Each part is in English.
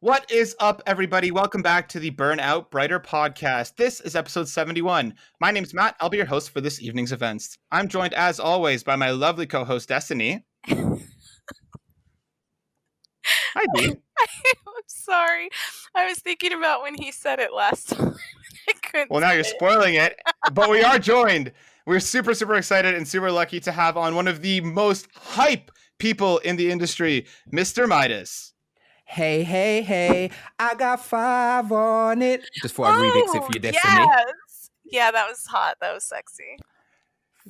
What is up, everybody? Welcome back to the Burnout Brighter podcast. This is episode 71. My name's Matt. I'll be your host for this evening's events. I'm joined, as always, by my lovely co-host, Destiny. Hi, Dee. I'm sorry. I was thinking about when he said it last time. I couldn't Well, now you're say it. spoiling it, but we are joined. We're super excited and super lucky to have on one of the most hype people in the industry, Mr. Midas. Hey, I got 5 on it. Just thought I'd remix it for you, Destiny. Yes. Yeah, that was hot. That was sexy.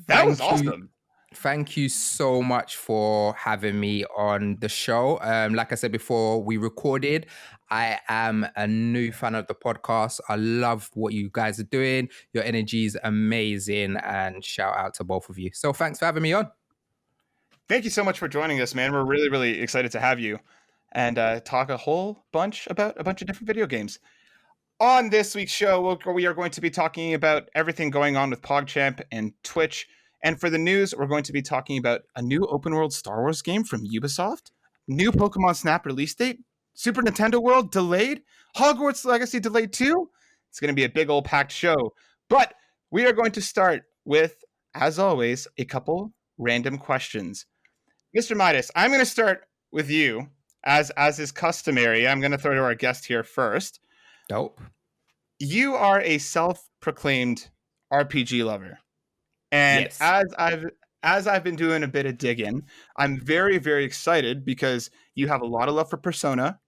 That was awesome. Thank you so much for having me on the show. Like I said before we recorded, I am a new fan of the podcast. I love what you guys are doing. Your energy is amazing, and shout out to both of you. So thanks for having me on. Thank you so much for joining us, man. We're really excited to have you and talk a whole bunch about a bunch of different video games. On this week's show, we are going to be talking about everything going on with Pogchamp and Twitch. And for the news, we're going to be talking about a new open world Star Wars game from Ubisoft, new Pokemon Snap release date, Super Nintendo World delayed, Hogwarts Legacy delayed too. It's going to be a big old packed show. But we are going to start with, as always, a couple random questions. Mr. Midas, I'm going to start with you. As is customary, I'm going to throw to our guest here first. Dope. You are a self-proclaimed RPG lover. And yes. as I've been doing a bit of digging, I'm very excited because you have a lot of love for Persona.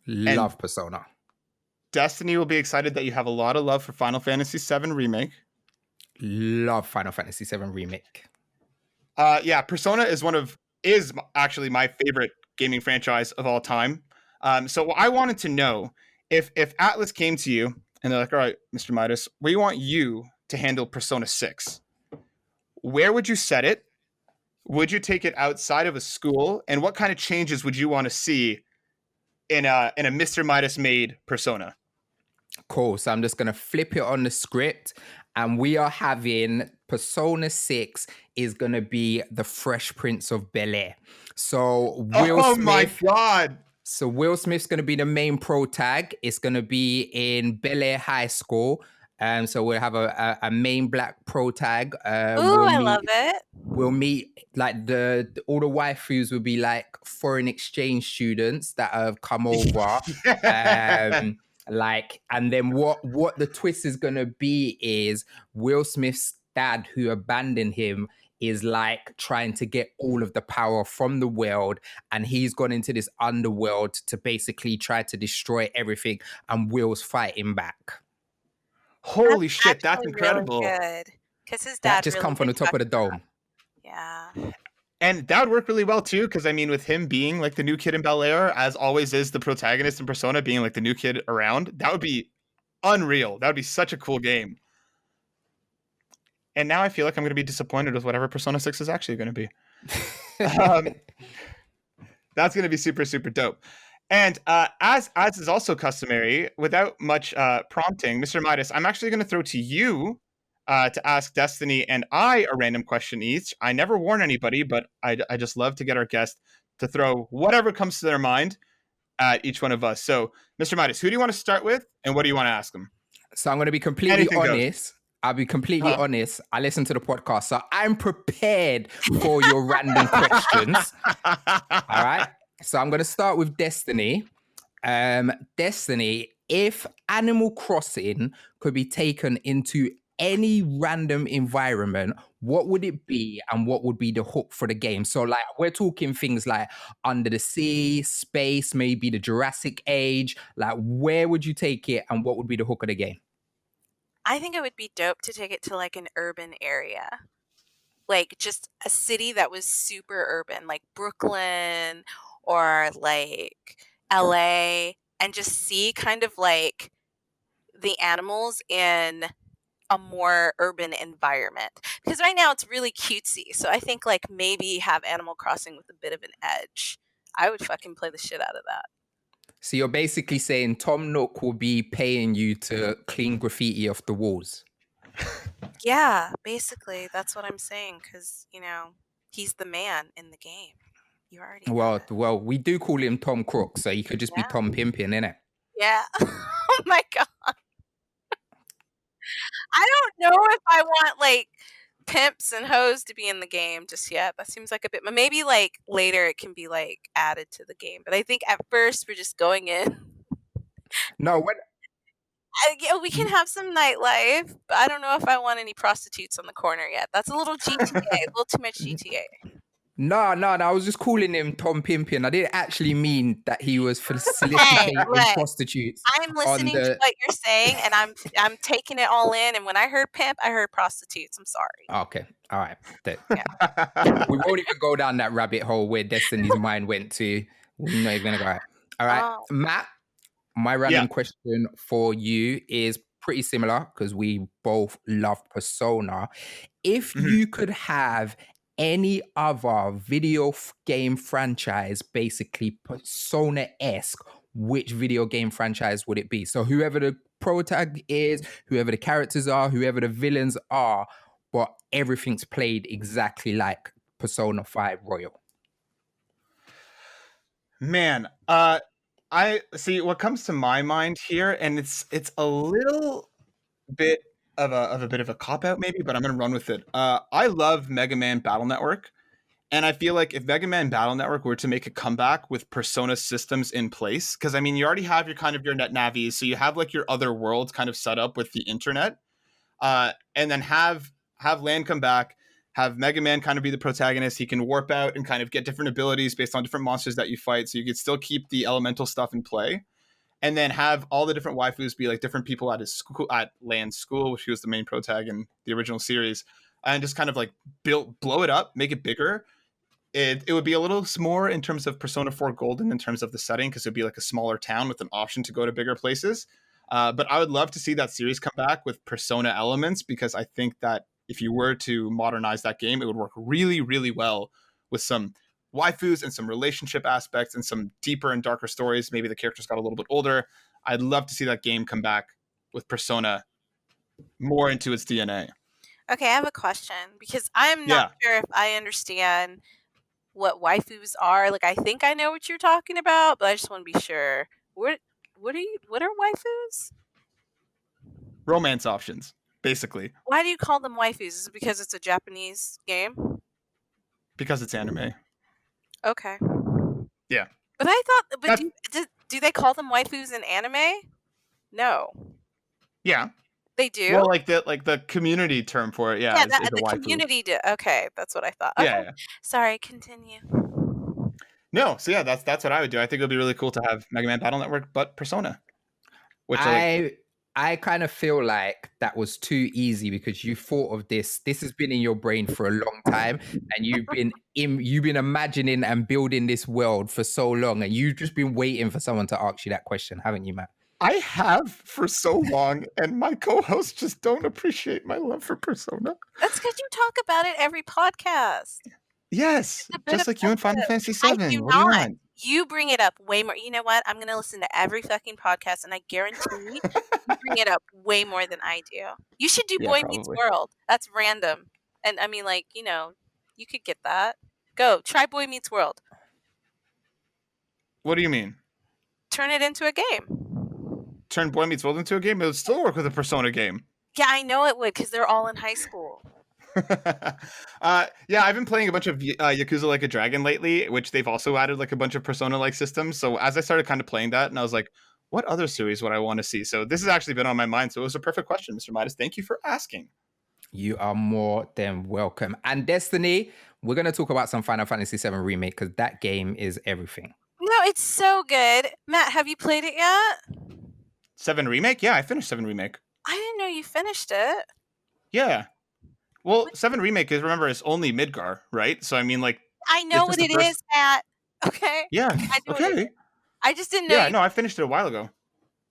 Love Persona. Destiny will be excited that you have a lot of love for Final Fantasy VII Remake. Love Final Fantasy VII Remake. Persona is actually my favorite gaming franchise of all time. So I wanted to know if Atlas came to you and they're like, all right, Mr. Midas, we want you to handle Persona 6. Where would you set it? Would you take it outside of a school? And what kind of changes would you want to see in a Mr. Midas made Persona? Cool. So I'm just going to flip it on the script, and we are having Persona 6 is going to be the Fresh Prince of Bel-Air. So Will Smith. My God. So Will Smith's going to be the main pro tag. It's going to be in Bel-Air High School. So we'll have a main black pro tag. I love it. We'll meet like all the waifus will be like foreign exchange students that have come over. And then what the twist is going to be is Will Smith's dad, who abandoned him, is like trying to get all of the power from the world, and he's gone into this underworld to basically try to destroy everything, and Will's fighting back. Holy shit, that's incredible. Really good. Because his dad just really come from the top of the dome. Yeah. And that would work really well too, because I mean, with him being like the new kid in Bel-Air, as always is the protagonist in Persona being like the new kid around, that would be unreal. That would be such a cool game. And now I feel like I'm going to be disappointed with whatever Persona 6 is actually going to be. That's going to be super dope. And as is also customary, without much prompting, Mr. Midas, I'm actually going to throw to you to ask Destiny and I a random question each. I never warn anybody, but I just love to get our guest to throw whatever comes to their mind at each one of us. So, Mr. Midas, who do you want to start with, and what do you want to ask them? So I'm going to be completely honest. I'll be completely honest. I listen to the podcast, so I'm prepared for your random questions. All right. So I'm going to start with Destiny. Destiny, if Animal Crossing could be taken into any random environment, what would it be, and what would be the hook for the game? So like we're talking things like under the sea, space, maybe the Jurassic Age. Like where would you take it, and what would be the hook of the game? I think it would be dope to take it to like an urban area. Like just a city that was super urban, like Brooklyn or like LA, and just see kind of like the animals in a more urban environment. Because right now it's really cutesy. So I think like maybe have Animal Crossing with a bit of an edge. I would fucking play the shit out of that. So you're basically saying Tom Nook will be paying you to clean graffiti off the walls? Yeah, basically. That's what I'm saying. Because, he's the man in the game. You already know that. Well, we do call him Tom Crook, so you could just be Tom Pimpin, innit? Yeah. Oh my god. I don't know if I want like pimps and hoes to be in the game just yet. That seems like a bit. Maybe like later it can be like added to the game. But I think at first we're just going in. No, when Yeah, we can have some nightlife, but I don't know if I want any prostitutes on the corner yet. That's a little GTA, a little too much GTA. No, I was just calling him Tom Pimpin. I didn't actually mean that he was soliciting prostitutes. I'm listening to what you're saying, and I'm taking it all in. And when I heard pimp, I heard prostitutes. I'm sorry. Okay, all right. We won't even go down that rabbit hole where Destiny's mind went to. We're not even gonna go. All right, Matt. My random question for you is pretty similar because we both love Persona. If you could have any other video game franchise, basically Persona-esque, which video game franchise would it be? So whoever the protag is, whoever the characters are, whoever the villains are, but everything's played exactly like Persona 5 Royal. Man, I see what comes to my mind here, and it's a little bit of a cop out maybe, but I'm gonna run with it. I love Mega Man Battle Network, and I feel like if Mega Man Battle Network were to make a comeback with Persona systems in place, because I mean you already have your kind of your net navies, so you have like your other worlds kind of set up with the internet, and then have Land come back. Have Mega Man kind of be the protagonist. He can warp out and kind of get different abilities based on different monsters that you fight. So you could still keep the elemental stuff in play. And then have all the different waifus be like different people at his school, at Land's school, which he was the main protag in the original series. And just kind of like blow it up, make it bigger. It would be a little more in terms of Persona 4 Golden in terms of the setting, because it would be like a smaller town with an option to go to bigger places. But I would love to see that series come back with Persona elements, because I think that if you were to modernize that game, it would work really, really well with some waifus and some relationship aspects and some deeper and darker stories. Maybe the characters got a little bit older. I'd love to see that game come back with Persona more into its DNA. Okay, I have a question, because I'm not sure if I understand what waifus are. Like, I think I know what you're talking about, but I just want to be sure. What are waifus? Romance options, basically. Why do you call them waifus? Is it because it's a Japanese game? Because it's anime. Okay. Yeah. But I thought, but do they call them waifus in anime? No. Yeah. They do? Well, like the community term for it, is the community okay, that's what I thought. Okay. Yeah. Sorry, continue. No, so yeah, that's what I would do. I think it would be really cool to have Mega Man Battle Network, but Persona. Which I kind of feel like that was too easy, because you thought of this. This has been in your brain for a long time, and you've been imagining and building this world for so long, and you've just been waiting for someone to ask you that question, haven't you, Matt? I have for so long, and my co-hosts just don't appreciate my love for Persona. That's because you talk about it every podcast. Yes, just like you in Final Fantasy VII. What do you want? You bring it up way more. You know what? I'm going to listen to every fucking podcast, and I guarantee you bring it up way more than I do. You should do Boy Meets World. That's random. And I mean, like, you know, you could get that. Go. Try Boy Meets World. What do you mean? Turn it into a game. Turn Boy Meets World into a game? It would still work with a Persona game. Yeah, I know it would, because they're all in high school. I've been playing a bunch of Yakuza Like a Dragon lately, which they've also added like a bunch of Persona-like systems. So as I started kind of playing that, and I was like, what other series would I want to see? So this has actually been on my mind. So it was a perfect question, Mr. Midas. Thank you for asking. You are more than welcome. And Destiny, we're going to talk about some Final Fantasy VII Remake, because that game is everything. No, it's so good. Matt, have you played it yet? 7 Remake? Yeah, I finished 7 Remake. I didn't know you finished it. Yeah. Well, 7 Remake is, remember, it's only Midgar, right? So, I mean, like... I know what it is, Matt. Okay? Yeah, okay. I just didn't know. Yeah, no, I finished it a while ago.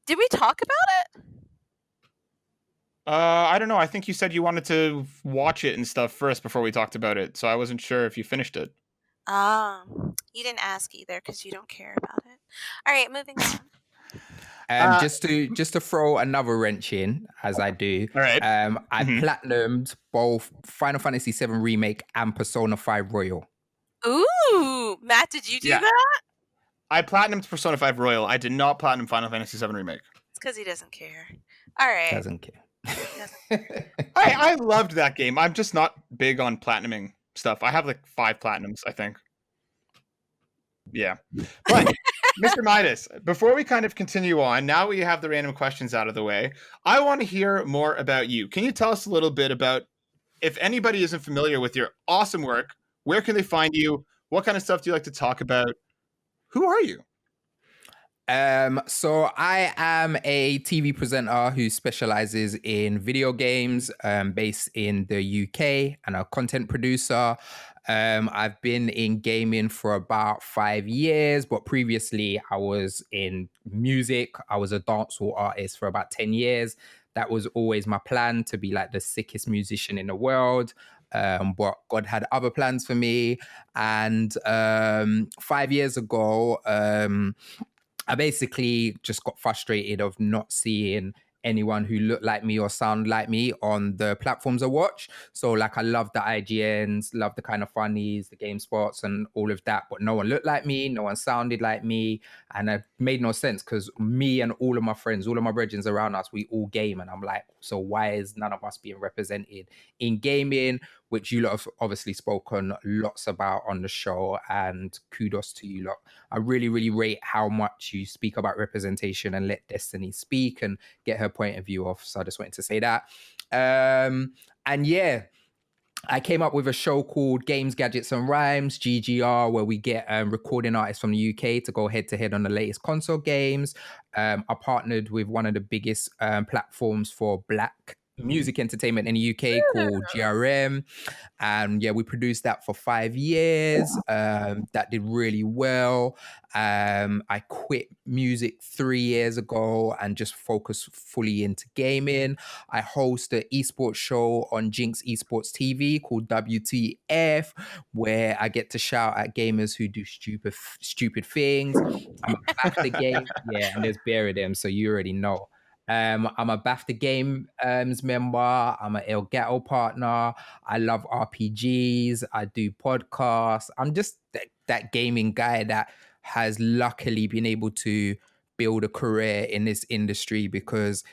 Did we talk about it? I don't know. I think you said you wanted to watch it and stuff first before we talked about it. So I wasn't sure if you finished it. You didn't ask either, because you don't care about it. All right, moving on. Just to throw another wrench in, as I do. All right. I platinumed both Final Fantasy VII Remake and Persona 5 Royal. Ooh, Matt, did you do Yeah. that? I platinumed Persona 5 Royal. I did not platinum Final Fantasy 7 Remake. It's because he doesn't care. All right. Doesn't care. I loved that game. I'm just not big on platinuming stuff. I have like 5 platinums, I think. Yeah. But Mr. Midas, before we kind of continue on, now we have the random questions out of the way, I want to hear more about you. Can you tell us a little bit about, if anybody isn't familiar with your awesome work, where can they find you? What kind of stuff do you like to talk about? Who are you? So I am a TV presenter who specializes in video games, based in the UK, and a content producer. I've been in gaming for about 5 years, but previously I was in music. I was a dancehall artist for about 10 years. That was always my plan, to be like the sickest musician in the world. But God had other plans for me. And 5 years ago, I basically just got frustrated of not seeing anyone who looked like me or sound like me on the platforms I watch. So like I love the IGNs, love the kind of funnies, the game spots and all of that, but no one looked like me, no one sounded like me. And it made no sense because me and all of my friends, all of my brethren around us, we all game. And I'm like, so why is none of us being represented in gaming? Which you lot have obviously spoken lots about on the show, and kudos to you lot. I really, really rate how much you speak about representation and let Destiny speak and get her point of view off. So I just wanted to say that. And yeah, I came up with a show called Games, Gadgets and Rhymes, GGR, where we get recording artists from the UK to go head to head on the latest console games. I partnered with one of the biggest platforms for Black music entertainment in the UK called GRM. And yeah, we produced that for 5 years. That did really well. I quit music 3 years ago and just focused fully into gaming. I host an esports show on Jinx Esports TV called WTF, where I get to shout at gamers who do stupid things. I'm a BAFTA game, yeah, and there's bare of them, so you already know. I'm a BAFTA Games member. I'm an Elgato partner. I love RPGs. I do podcasts. I'm just that gaming guy that has luckily been able to build a career in this industry because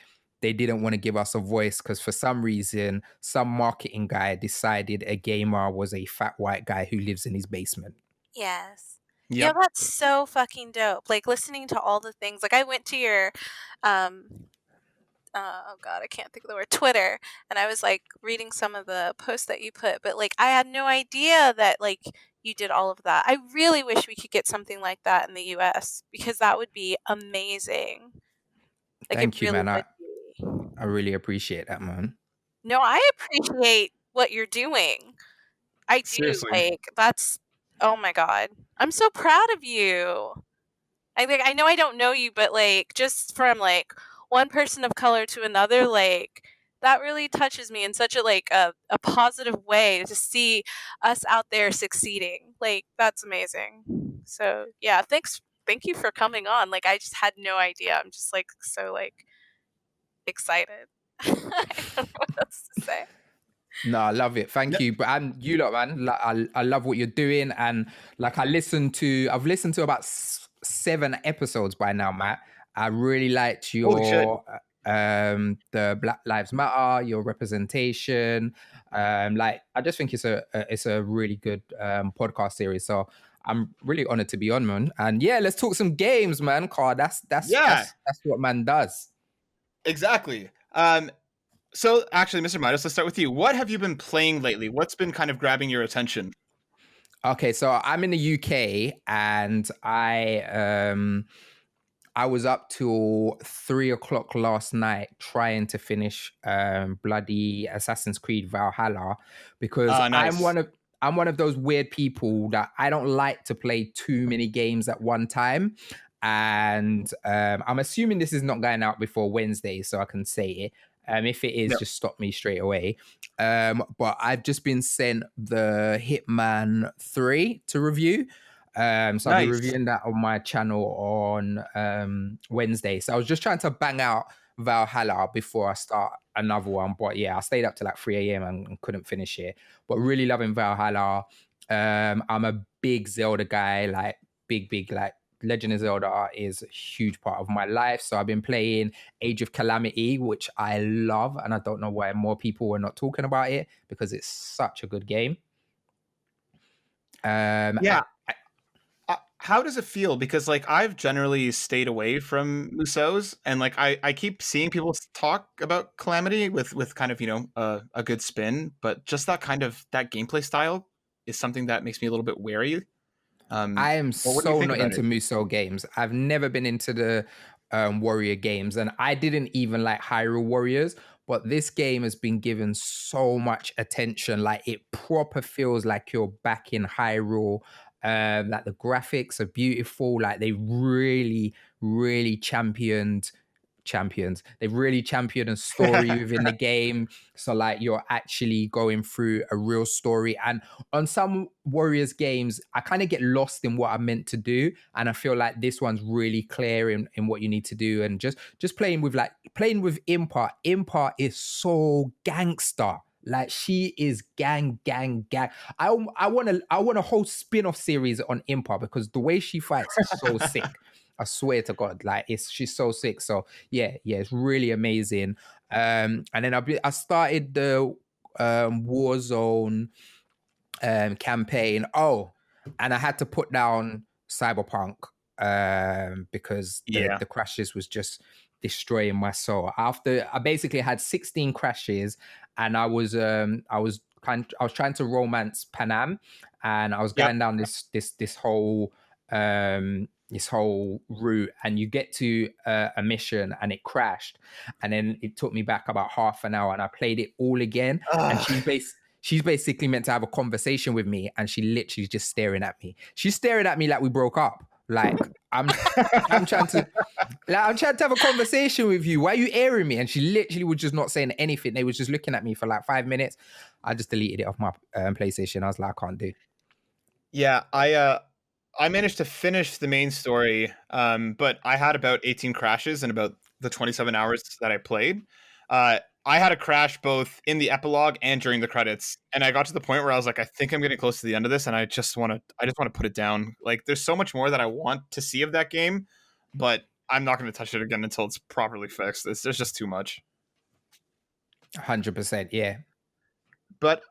they didn't want to give us a voice because for some reason, some marketing guy decided a gamer was a fat white guy who lives in his basement. Yes. Yep. Yeah, that's so fucking dope. Like listening to all the things. Like I went to your oh god, I can't think of the word, Twitter, and I was like reading some of the posts that you put, but like I had no idea that like you did all of that. I really wish we could get something like that in the US because that would be amazing. Like Thank you, really man. would be. I really appreciate that, man. No, I appreciate what you're doing. I do. Seriously. Like that's, oh my god. I'm so proud of you. I know I don't know you, but like just from like one person of color to another, like that really touches me in such a like a positive way to see us out there succeeding. Like that's amazing. So yeah, thank you for coming on. Like I just had no idea. I'm just like so like excited. I don't know what else to say. No, I love it. Thank you. But and you lot, man, like, I love what you're doing. And like I've listened to about 7 episodes by now, Matt. I really liked your the Black Lives Matter, your representation. Like I just think it's a really good podcast series. So I'm really honored to be on, man. And yeah, let's talk some games, man. Car, that's what man does. Exactly. So actually, Mr. Midas, let's start with you. What have you been playing lately? What's been kind of grabbing your attention? Okay, so I'm in the UK and I was up till 3 o'clock last night trying to finish bloody Assassin's Creed Valhalla because nice. I'm one of those weird people that I don't like to play too many games at one time. And I'm assuming this is not going out before Wednesday, so I can say it. If it is, just stop me straight away. But I've just been sent the Hitman 3 to review. So I'll be reviewing that on my channel on Wednesday. So I was just trying to bang out Valhalla before I start another one. But yeah, I stayed up till like 3 a.m. and couldn't finish it. But really loving Valhalla. I'm a big Zelda guy, like big, like Legend of Zelda is a huge part of my life. So I've been playing Age of Calamity, which I love, and I don't know why more people are not talking about it because it's such a good game. Yeah. How does it feel? Because like I've generally stayed away from Musos, and like I keep seeing people talk about Calamity with kind of a good spin, but just that kind of that gameplay style is something that makes me a little bit wary. I am Well, what do you so think not about into it? Muso games. I've never been into the Warrior games, and I didn't even like Hyrule Warriors. But this game has been given so much attention. Like it proper feels like you're back in Hyrule. Like the graphics are beautiful. Like they really, really champions. They've really championed a story within the game. So like you're actually going through a real story. And on some Warriors games, I kind of get lost in what I'm meant to do. And I feel like this one's really clear in what you need to do. And just playing with Impa. Impa is so gangster. Like she is gang. I want a whole spin-off series on Impa because the way she fights is so sick. I swear to God, like she's so sick. So yeah, it's really amazing. And then I started the Warzone campaign. Oh, and I had to put down Cyberpunk because the crashes was just destroying my soul. After I basically had 16 crashes, and I was trying to romance Panam, and I was going down this whole this whole route, and you get to a mission and it crashed, and then it took me back about half an hour, and I played it all again. And she's basically meant to have a conversation with me, and she literally is just staring at me. She's staring at me like we broke up. Like I'm trying to have a conversation with you. Why are you airing me? And she literally was just not saying anything. They was just looking at me for like 5 minutes. I just deleted it off my PlayStation. I was like, I can't do. Yeah, I managed to finish the main story, but I had about 18 crashes in about the 27 hours that I played. I had a crash both in the epilogue and during the credits, and I got to the point where I was like, I think I'm getting close to the end of this, and I just want to put it down. Like, there's so much more that I want to see of that game, but I'm not going to touch it again until it's properly fixed. There's just too much. 100%, yeah. But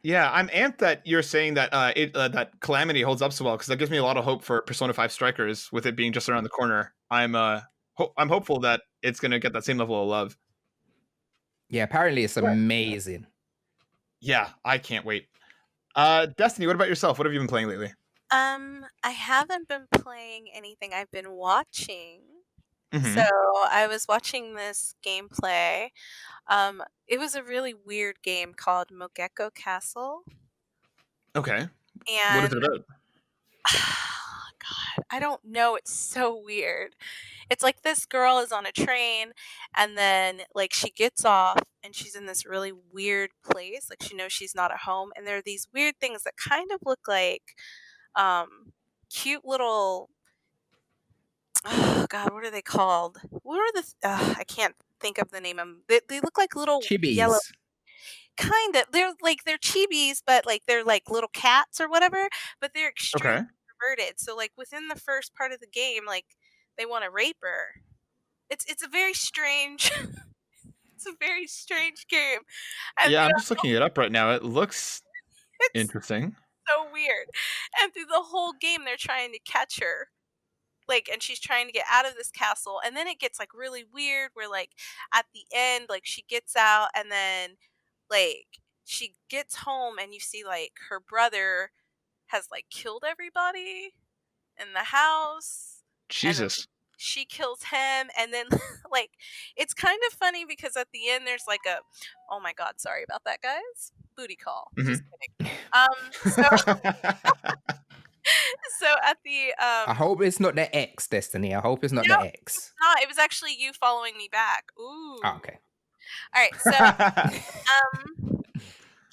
yeah, I'm amped that you're saying that that Calamity holds up so well, because that gives me a lot of hope for Persona 5 Strikers with it being just around the corner. I'm hopeful that it's going to get that same level of love. Yeah, apparently it's amazing. Yeah, I can't wait. Destiny, what about yourself? What have you been playing lately? I haven't been playing anything. I've been watching. Mm-hmm. So I was watching this gameplay. It was a really weird game called Mogeko Castle. Okay. And what is it about? God, I don't know. It's so weird. It's like this girl is on a train, and then like she gets off and she's in this really weird place. Like she knows she's not at home, and there are these weird things that kind of look like cute little, oh God, what are they called? What are the I can't think of the name of them. They look like little Chibis. yellow, kind of, they're chibis, but like they're like little cats or whatever, but they're extremely perverted. So like within the first part of the game, like they want to rape her. It's a very strange it's a very strange game. And yeah, I'm just looking it up right now. It looks interesting. So weird. And through the whole game they're trying to catch her. Like, and she's trying to get out of this castle, and then it gets like really weird where like at the end, like she gets out, and then like she gets home and you see like her brother has like killed everybody in the house. Jesus. She kills him, and then like it's kind of funny because at the end there's like a, oh my God, sorry about that, guys, booty call. Mm-hmm. Just kidding. So at the I hope it's not the X, Destiny. I hope it's not the X. It's not. It was actually you following me back. Ooh. Oh, okay. All right. So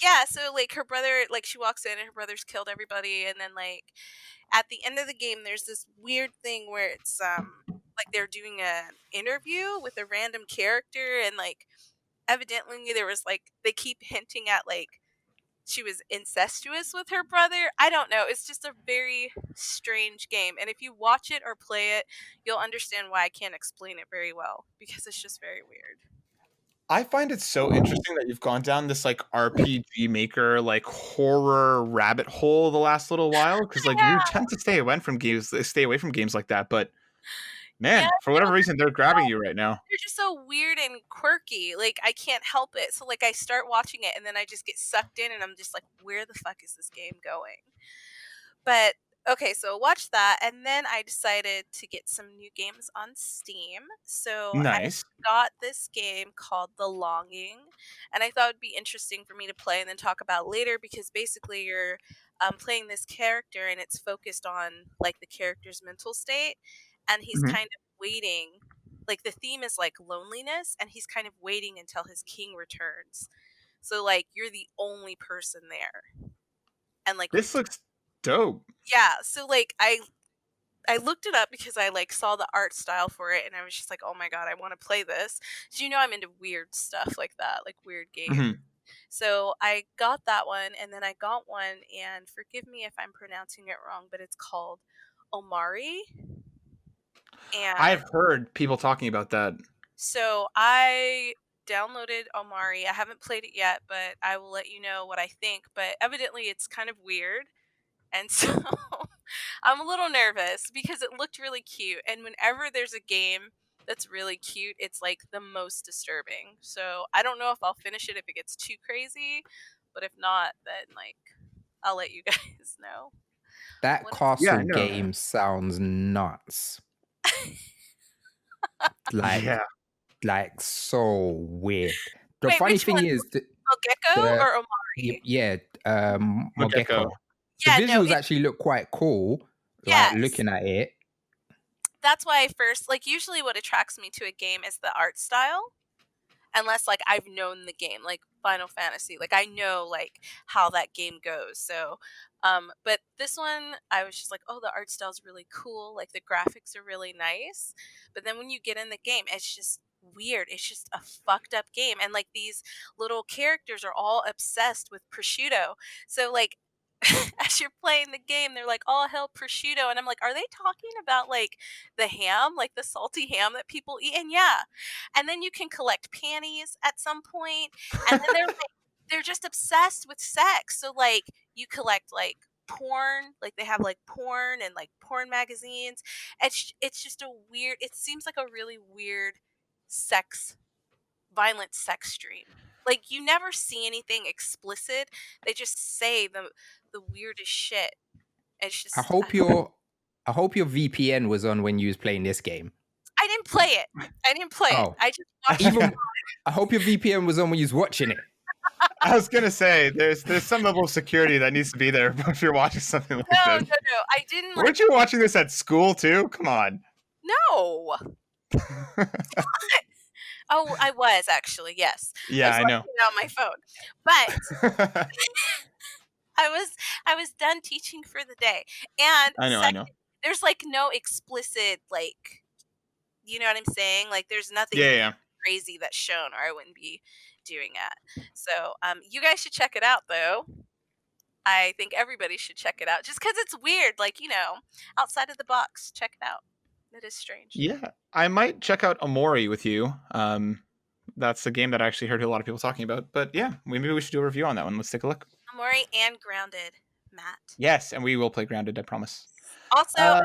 yeah, so like her brother, like she walks in and her brother's killed everybody, and then like at the end of the game there's this weird thing where it's like they're doing an interview with a random character, and like evidently there was like they keep hinting at like she was incestuous with her brother. I don't know. It's just a very strange game. And if you watch it or play it, you'll understand why I can't explain it very well, because it's just very weird. I find it so interesting that you've gone down this like RPG Maker like horror rabbit hole the last little while, because like you tend to stay away from games like that. But Yeah, man, for whatever reason, they're grabbing you right now. they're just so weird and quirky. Like, I can't help it. So like I start watching it and then I just get sucked in and I'm just like, where the fuck is this game going? But okay, so watch that, and then I decided to get some new games on Steam. So I Nice. got this game called The Longing, and I thought it'd be interesting for me to play and then talk about later, because basically you're playing this character and it's focused on like the character's mental state, and he's Mhm. kind of waiting. Like, the theme is like loneliness, and he's kind of waiting until his king returns. So like you're the only person there, and like This looks dope. yeah, so like I looked it up because I like saw the art style for it and I was just like, "Oh my god, I want to play this." So I'm into weird stuff like that, like weird games. Mhm. So I got that one, and then I got one, and forgive me if I'm pronouncing it wrong, but it's called Omari. And I've heard people talking about that. so I downloaded Omari. I haven't played it yet, but I will let you know what I think. But evidently it's kind of weird. And so I'm a little nervous because it looked really cute. And whenever there's a game that's really cute, it's like the most disturbing. So I don't know if I'll finish it if it gets too crazy. But if not, then like I'll let you guys know. That What is- castle Yeah, I know. game sounds nuts. Yeah. Like so weird. The Wait, funny which thing one? is, Gecko the- or Omari? yeah, Mogeko. Mogeko. The Yeah, no, visuals actually look quite cool. Yes. Like looking at it. That's why I first, like, usually what attracts me to a game is the art style. Unless like I've known the game, like Final Fantasy, like I know like how that game goes. So but this one I was just like, oh, the art style's really cool, like the graphics are really nice. But then when you get in the game, it's just weird. It's just a fucked up game, and like these little characters are all obsessed with prosciutto. So like as you're playing the game, they're like, all hell prosciutto, and I'm like, are they talking about like the ham, like the salty ham that people eat? And yeah, and then you can collect panties at some point, and then they're just obsessed with sex. So like you collect like porn, like they have like porn and like porn magazines. It's just a weird, it seems like a really weird violent sex stream. Like you never see anything explicit. They just say the weirdest shit. It's just I hope your VPN was on when you was playing this game. I didn't play it. Oh. I just watched it. I hope your VPN was on when you was watching it. I was gonna say there's some level of security that needs to be there if you're watching something like No, this. I didn't. Weren't you watching this at school too? Come on. No. Oh, I was actually, yes. Yeah, I know. On my phone, but I was done teaching for the day, and I know. There's like no explicit, like, you know what I'm saying? Like there's nothing Yeah. crazy that's shown, or I wouldn't be doing that. So you guys should check it out though. I think everybody should check it out just because it's weird, like, outside of the box. Check it out. It is strange. Yeah, I might check out Omori with you. That's a game that I actually heard a lot of people talking about. But yeah, maybe we should do a review on that one. Let's take a look. Omori and Grounded, Matt. Yes, and we will play Grounded, I promise. Also,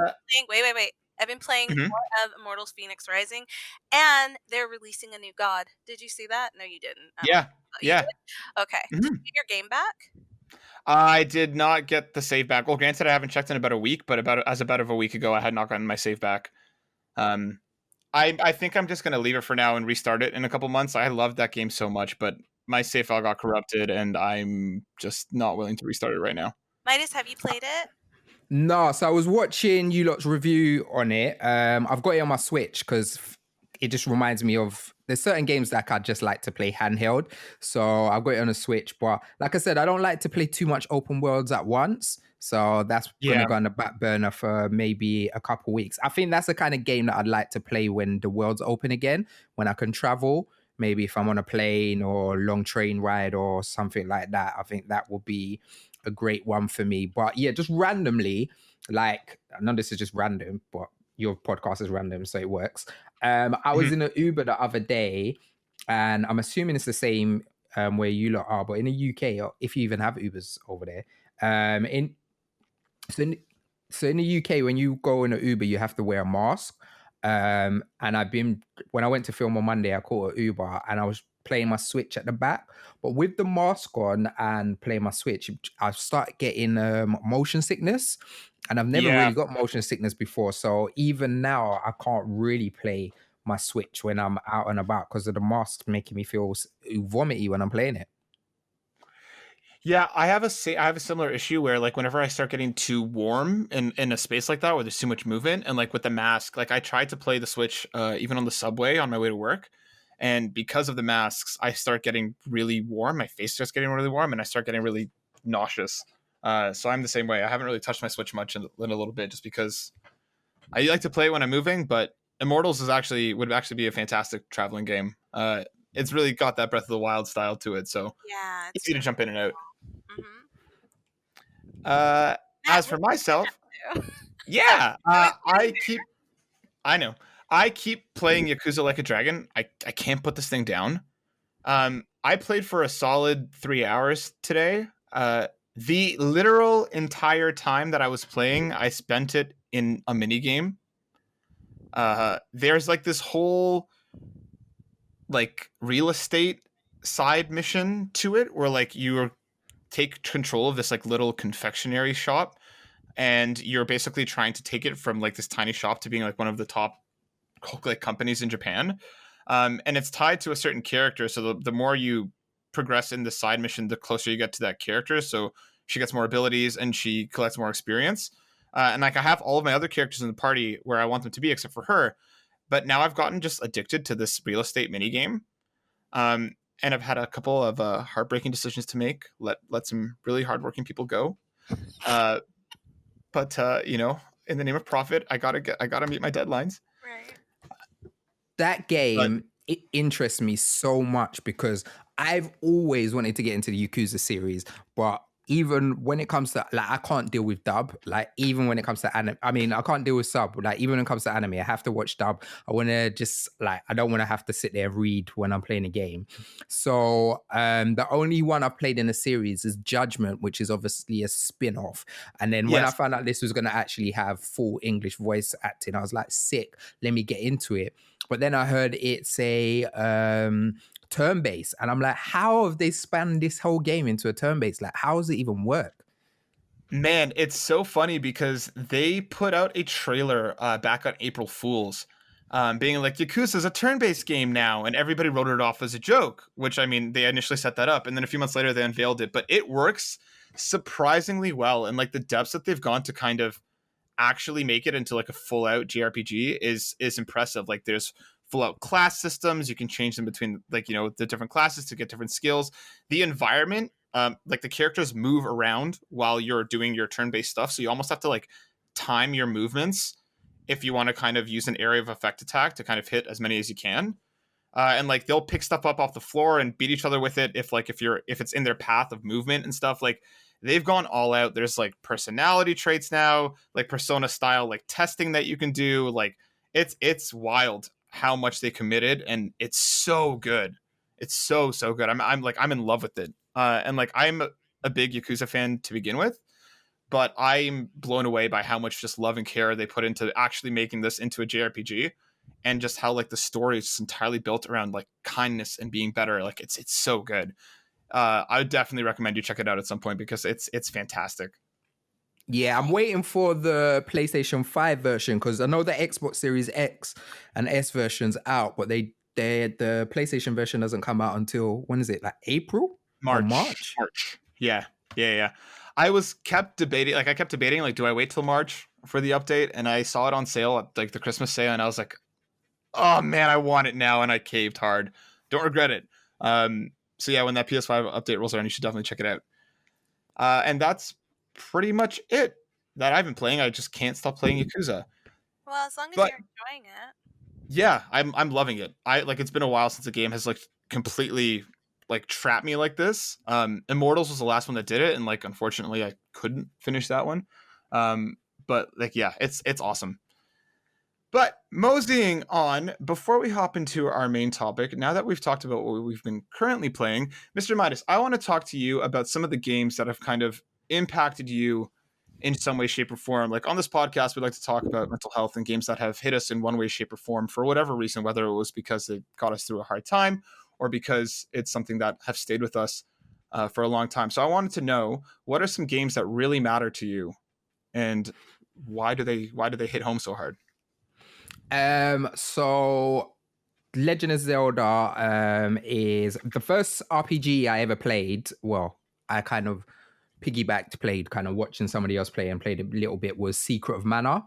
wait. I've been playing more of Immortals Phoenix Rising, and they're releasing a new god. Did you see that? No, you didn't. Yeah. Okay. Did you get your game back? I did not get the save back. Well, granted, I haven't checked in about a week, but about a week ago, I had not gotten my save back. I think I'm just going to leave it for now and restart it in a couple months. I loved that game so much, but my save file got corrupted, and I'm just not willing to restart it right now. Midas, have you played it? No, so I was watching you lot's review on it. I've got it on my Switch because it just reminds me of there's certain games that I'd just like to play handheld. So I've got it on a Switch. But like I said, I don't like to play too much open worlds at once. So that's going to go on the back burner for maybe a couple weeks. I think that's the kind of game that I'd like to play when the world's open again, when I can travel. maybe if I'm on a plane or long train ride or something like that, I think that would be a great one for me. But yeah, just randomly, like, I know this is just random, but your podcast is random, so it works. I was in an Uber the other day, and I'm assuming it's the same where you lot are, but in the UK, or if you even have Ubers over there, in so in, so in the UK, when you go in an Uber, you have to wear a mask. And when I went to film on Monday, I caught an Uber and I was playing my Switch at the back. But with the mask on and playing my Switch, I started getting motion sickness. And I've never really got motion sickness before. So even now, I can't really play my Switch when I'm out and about because of the mask making me feel vomity when I'm playing it. Yeah, I have a similar issue where like whenever I start getting too warm in a space like that where there's too much movement, and like with the mask, like I tried to play the Switch even on the subway on my way to work, and because of the masks, I start getting really warm. My face starts getting really warm, and I start getting really nauseous. So I'm the same way. I haven't really touched my Switch much in a little bit, just because I like to play it when I'm moving. But Immortals would actually be a fantastic traveling game. It's really got that Breath of the Wild style to it, so Yeah, it's easy to jump in and out. Mm-hmm. As for myself, yeah, I keep playing Yakuza Like a Dragon. I can't put this thing down. I played for a solid 3 hours today. The literal entire time that I was playing, I spent it in a mini game. There's like this whole like real estate side mission to it, where like you take control of this like little confectionery shop, and you're basically trying to take it from like this tiny shop to being like one of the top like companies in Japan. And it's tied to a certain character, so the more you progress in the side mission, the closer you get to that character. So she gets more abilities and she collects more experience. And like I have all of my other characters in the party where I want them to be, except for her. But now I've gotten just addicted to this real estate mini game. And I've had a couple of heartbreaking decisions to make. Let some really hardworking people go. But you know, in the name of profit, I gotta meet my deadlines. Right. That game, it interests me so much because I've always wanted to get into the Yakuza series, but even when it comes to, like, I can't deal with dub. Like, even when it comes to anime, I mean, I can't deal with sub. Like, even when it comes to anime, I have to watch dub. I want to just, like, I don't want to have to sit there and read when I'm playing a game. So the only one I've played in the series is Judgment, which is obviously a spin-off. And then when I found out this was going to actually have full English voice acting, I was like, sick, let me get into it. But then I heard it's a turn-based, and I'm like, how have they spanned this whole game into a turn-based? Like, how does it even work? Man, it's so funny because they put out a trailer back on April Fools, being like, Yakuza's a turn-based game now, and everybody wrote it off as a joke, which, I mean, they initially set that up, and then a few months later they unveiled it, but it works surprisingly well, and like the depths that they've gone to kind of actually make it into like a full-out JRPG is impressive. Like, there's full-out class systems. You can change them between, like, you know, the different classes to get different skills. The environment, like the characters move around while you're doing your turn-based stuff, so you almost have to like time your movements if you want to kind of use an area of effect attack to kind of hit as many as you can. And like they'll pick stuff up off the floor and beat each other with it if it's in their path of movement and stuff. Like, they've gone all out. There's like personality traits now, like persona style, like testing that you can do. Like, it's wild how much they committed, and it's so good. It's so good. I'm in love with it. And like I'm a big Yakuza fan to begin with, but I'm blown away by how much just love and care they put into actually making this into a JRPG, and just how like the story is just entirely built around like kindness and being better. Like, it's so good. I would definitely recommend you check it out at some point because it's fantastic. Yeah, I'm waiting for the PlayStation 5 version because I know the Xbox Series X and S version's out, but the PlayStation version doesn't come out until, when is it? Like April? March. Yeah. I kept debating, like, do I wait till March for the update? And I saw it on sale at like the Christmas sale, and I was like, oh man, I want it now, and I caved hard. Don't regret it. So yeah, when that PS5 update rolls around, you should definitely check it out. And that's pretty much it that I've been playing. I just can't stop playing Yakuza. Well, as long as you're enjoying it. Yeah, I'm loving it. It's been a while since a game has like completely like trapped me like this. Immortals was the last one that did it, and like unfortunately I couldn't finish that one. Um, but like yeah, it's awesome. But moseying on, before we hop into our main topic, now that we've talked about what we've been currently playing, Mr. Midas, I want to talk to you about some of the games that have kind of impacted you in some way, shape, or form. Like on this podcast, we like to talk about mental health and games that have hit us in one way, shape, or form for whatever reason, whether it was because it got us through a hard time or because it's something that have stayed with us for a long time. So I wanted to know, what are some games that really matter to you, and why do they hit home so hard? So Legend of Zelda is the first RPG I ever played. Well, I kind of piggybacked, played, kind of watching somebody else play and played a little bit, was Secret of Mana.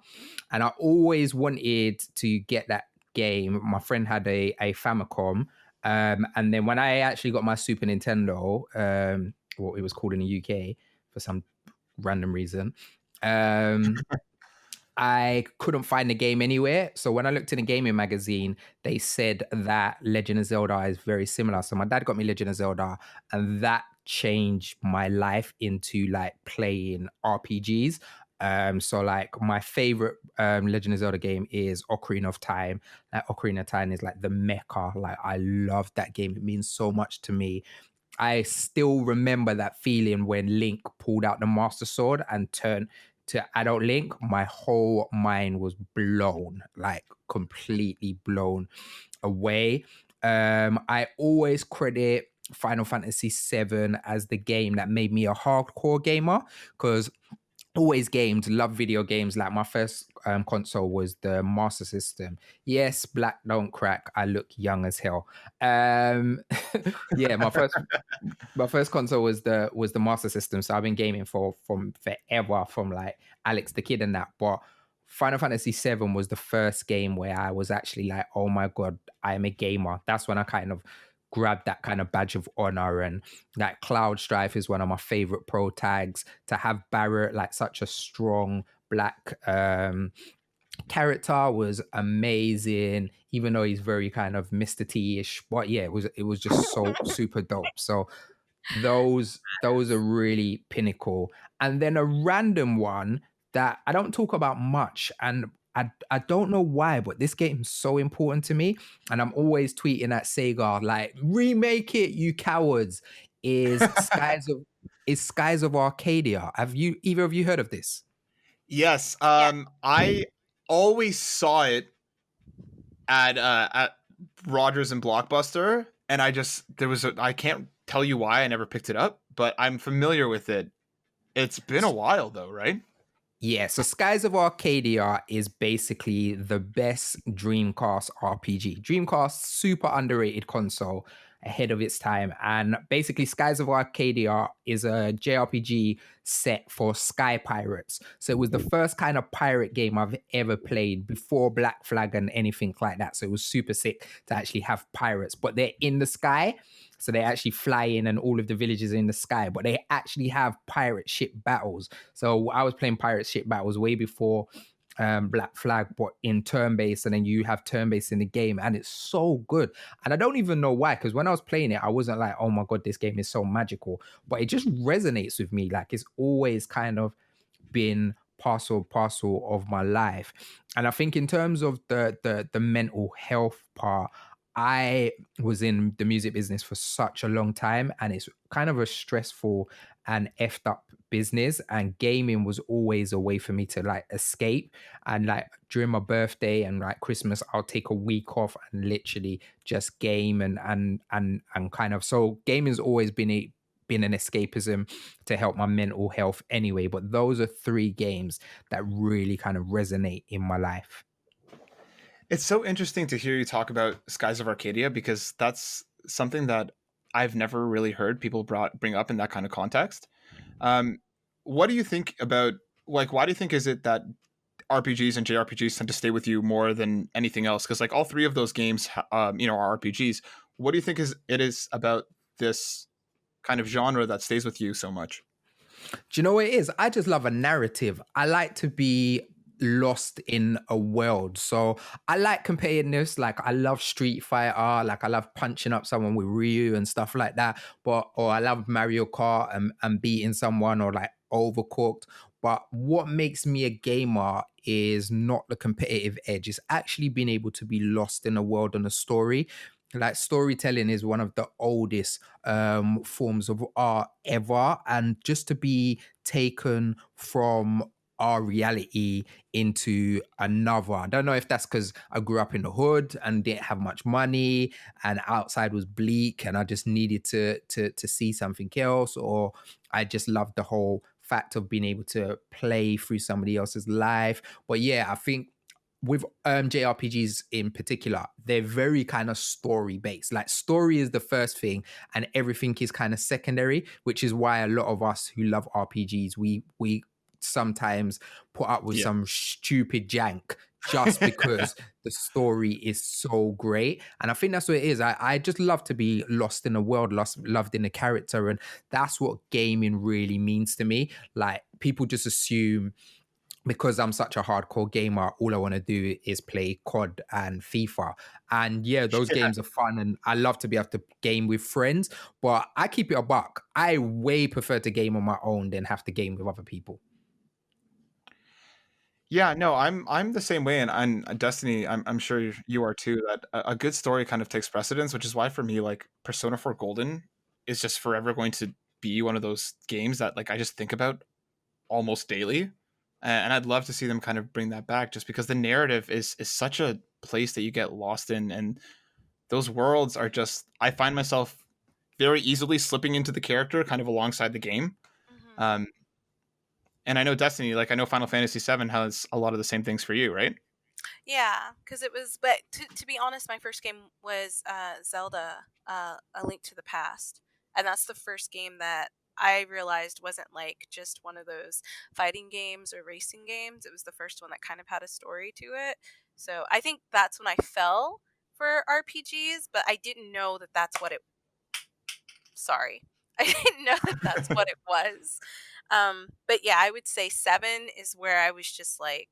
And I always wanted to get that game. My friend had a Famicom. And then when I actually got my Super Nintendo, what it was called in the UK for some random reason, I couldn't find the game anywhere. So when I looked in a gaming magazine, they said that Legend of Zelda is very similar. So my dad got me Legend of Zelda, and that changed my life into like playing RPGs. So like my favorite Legend of Zelda game is Ocarina of Time. Like Ocarina of Time is like the mecca. Like I love that game. It means so much to me. I still remember that feeling when Link pulled out the Master Sword and turned to adult Link. My whole mind was blown, like completely blown away. I always credit Final Fantasy VII as the game that made me a hardcore gamer, because always gamed, love video games. Like my first console was the Master System. Yes, black don't crack. I look young as hell. Yeah, my first console was the Master System. So I've been gaming from forever, from like Alex the Kid and that. But Final Fantasy VII was the first game where I was actually like, oh my god, I am a gamer. That's when I kind of grabbed that kind of badge of honor. And like Cloud Strife is one of my favorite pro tags. To have Barrett, like such a strong black character, was amazing, even though he's very kind of Mr. T-ish. But yeah, it was just so super dope. So those are really pinnacle. And then a random one that I don't talk about much, and I don't know why, but this game's so important to me, and I'm always tweeting at Sega like, remake it, you cowards. Skies of Arcadia. Have you either of you heard of this? Yes. Yeah. I always saw it at Rogers and Blockbuster, and I can't tell you why I never picked it up, but I'm familiar with it. It's been a while though, right? Yeah, so Skies of Arcadia is basically the best Dreamcast RPG. Dreamcast, super underrated console, ahead of its time. And basically, Skies of Arcadia is a JRPG set for Sky Pirates. So it was the first kind of pirate game I've ever played before Black Flag and anything like that. So it was super sick to actually have pirates, but they're in the sky. So they actually fly in and all of the villages are in the sky, but they actually have pirate ship battles. So I was playing pirate ship battles way before Black Flag, but in turn-based, and then you have turn-based in the game, and it's so good. And I don't even know why, because when I was playing it, I wasn't like, oh my god, this game is so magical, but it just resonates with me. Like it's always kind of been parcel of my life. And I think in terms of the mental health part, I was in the music business for such a long time, and it's kind of a stressful and effed up business, and gaming was always a way for me to like escape. And like during my birthday and like Christmas, I'll take a week off and literally just game and kind of, so gaming's always been an escapism to help my mental health anyway. But those are three games that really kind of resonate in my life. It's so interesting to hear you talk about Skies of Arcadia, because that's something that I've never really heard people bring up in that kind of context. Um, what do you think about, like, why do you think is it that RPGs and JRPGs tend to stay with you more than anything else? Because like all three of those games, are RPGs. What do you think it is about this kind of genre that stays with you so much? Do you know what it is? I just love a narrative. I like to be lost in a world. So I like competitiveness. Like I love Street Fighter. Like I love punching up someone with Ryu and stuff like that. Or I love Mario Kart and beating someone, or like Overcooked. But what makes me a gamer is not the competitive edge. It's actually being able to be lost in a world and a story. Like storytelling is one of the oldest forms of art ever. And just to be taken from our reality into another. I don't know if that's because I grew up in the hood and didn't have much money and outside was bleak and I just needed to see something else, or I just loved the whole fact of being able to play through somebody else's life. But yeah, I think with JRPGs in particular, they're very kind of story based. Like story is the first thing and everything is kind of secondary, which is why a lot of us who love RPGs, we sometimes put up with some stupid jank just because the story is so great. And I think that's what it is. I just love to be lost in a world, loved in a character. And that's what gaming really means to me. Like people just assume because I'm such a hardcore gamer, all I want to do is play COD and FIFA. And yeah, those games are fun and I love to be able to game with friends, but I keep it a buck. I way prefer to game on my own than have to game with other people. Yeah, no, I'm the same way, and Destiny, I'm sure you are too. That a good story kind of takes precedence, which is why for me, like Persona 4 Golden is just forever going to be one of those games that like I just think about almost daily, and I'd love to see them kind of bring that back, just because the narrative is such a place that you get lost in, and those worlds are just I find myself very easily slipping into the character kind of alongside the game. Mm-hmm. And I know Destiny, like I know Final Fantasy VII has a lot of the same things for you, right? Yeah, because it was. But to be honest, my first game was Zelda: A Link to the Past, and that's the first game that I realized wasn't like just one of those fighting games or racing games. It was the first one that kind of had a story to it. So I think that's when I fell for RPGs, but I didn't know that that's what it. Sorry, I didn't know that that's what it was. But yeah, I would say 7 is where I was just like,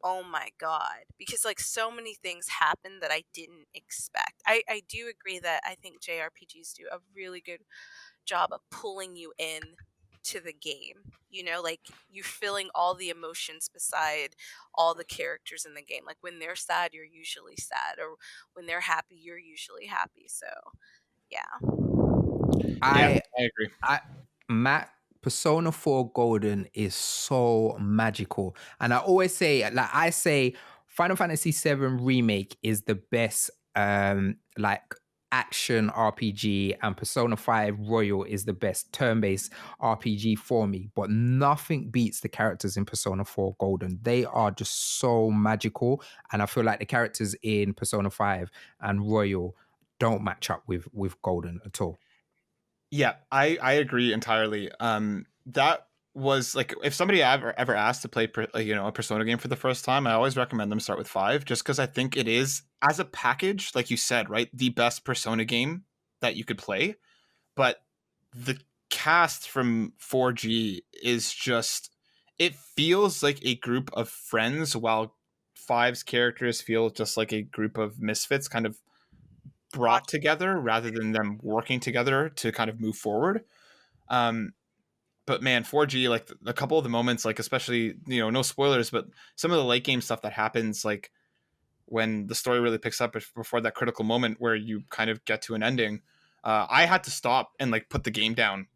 oh my god, because like so many things happened that I didn't expect. I do agree that I think JRPGs do a really good job of pulling you in to the game. You know, like you're feeling all the emotions beside all the characters in the game. Like when they're sad, you're usually sad, or when they're happy, you're usually happy. So yeah. Yeah, I I agree. Matt, Persona 4 Golden is so magical. And I always say, like I say, Final Fantasy VII Remake is the best like action RPG, and Persona 5 Royal is the best turn-based RPG for me. But nothing beats the characters in Persona 4 Golden. They are just so magical. And I feel like the characters in Persona 5 and Royal don't match up with Golden at all. Yeah, I agree entirely. That was like if somebody ever asked to play a Persona game for the first time, I always recommend them start with 5, just because I think it is as a package, like you said, right, the best Persona game that you could play. But the cast from 4G is just it feels like a group of friends, while 5's characters feel just like a group of misfits, kind of brought together rather than them working together to kind of move forward. Um, but man, 4G, like a couple of the moments, like especially, no spoilers, but some of the late game stuff that happens, like when the story really picks up before that critical moment where you kind of get to an ending, I had to stop and like put the game down.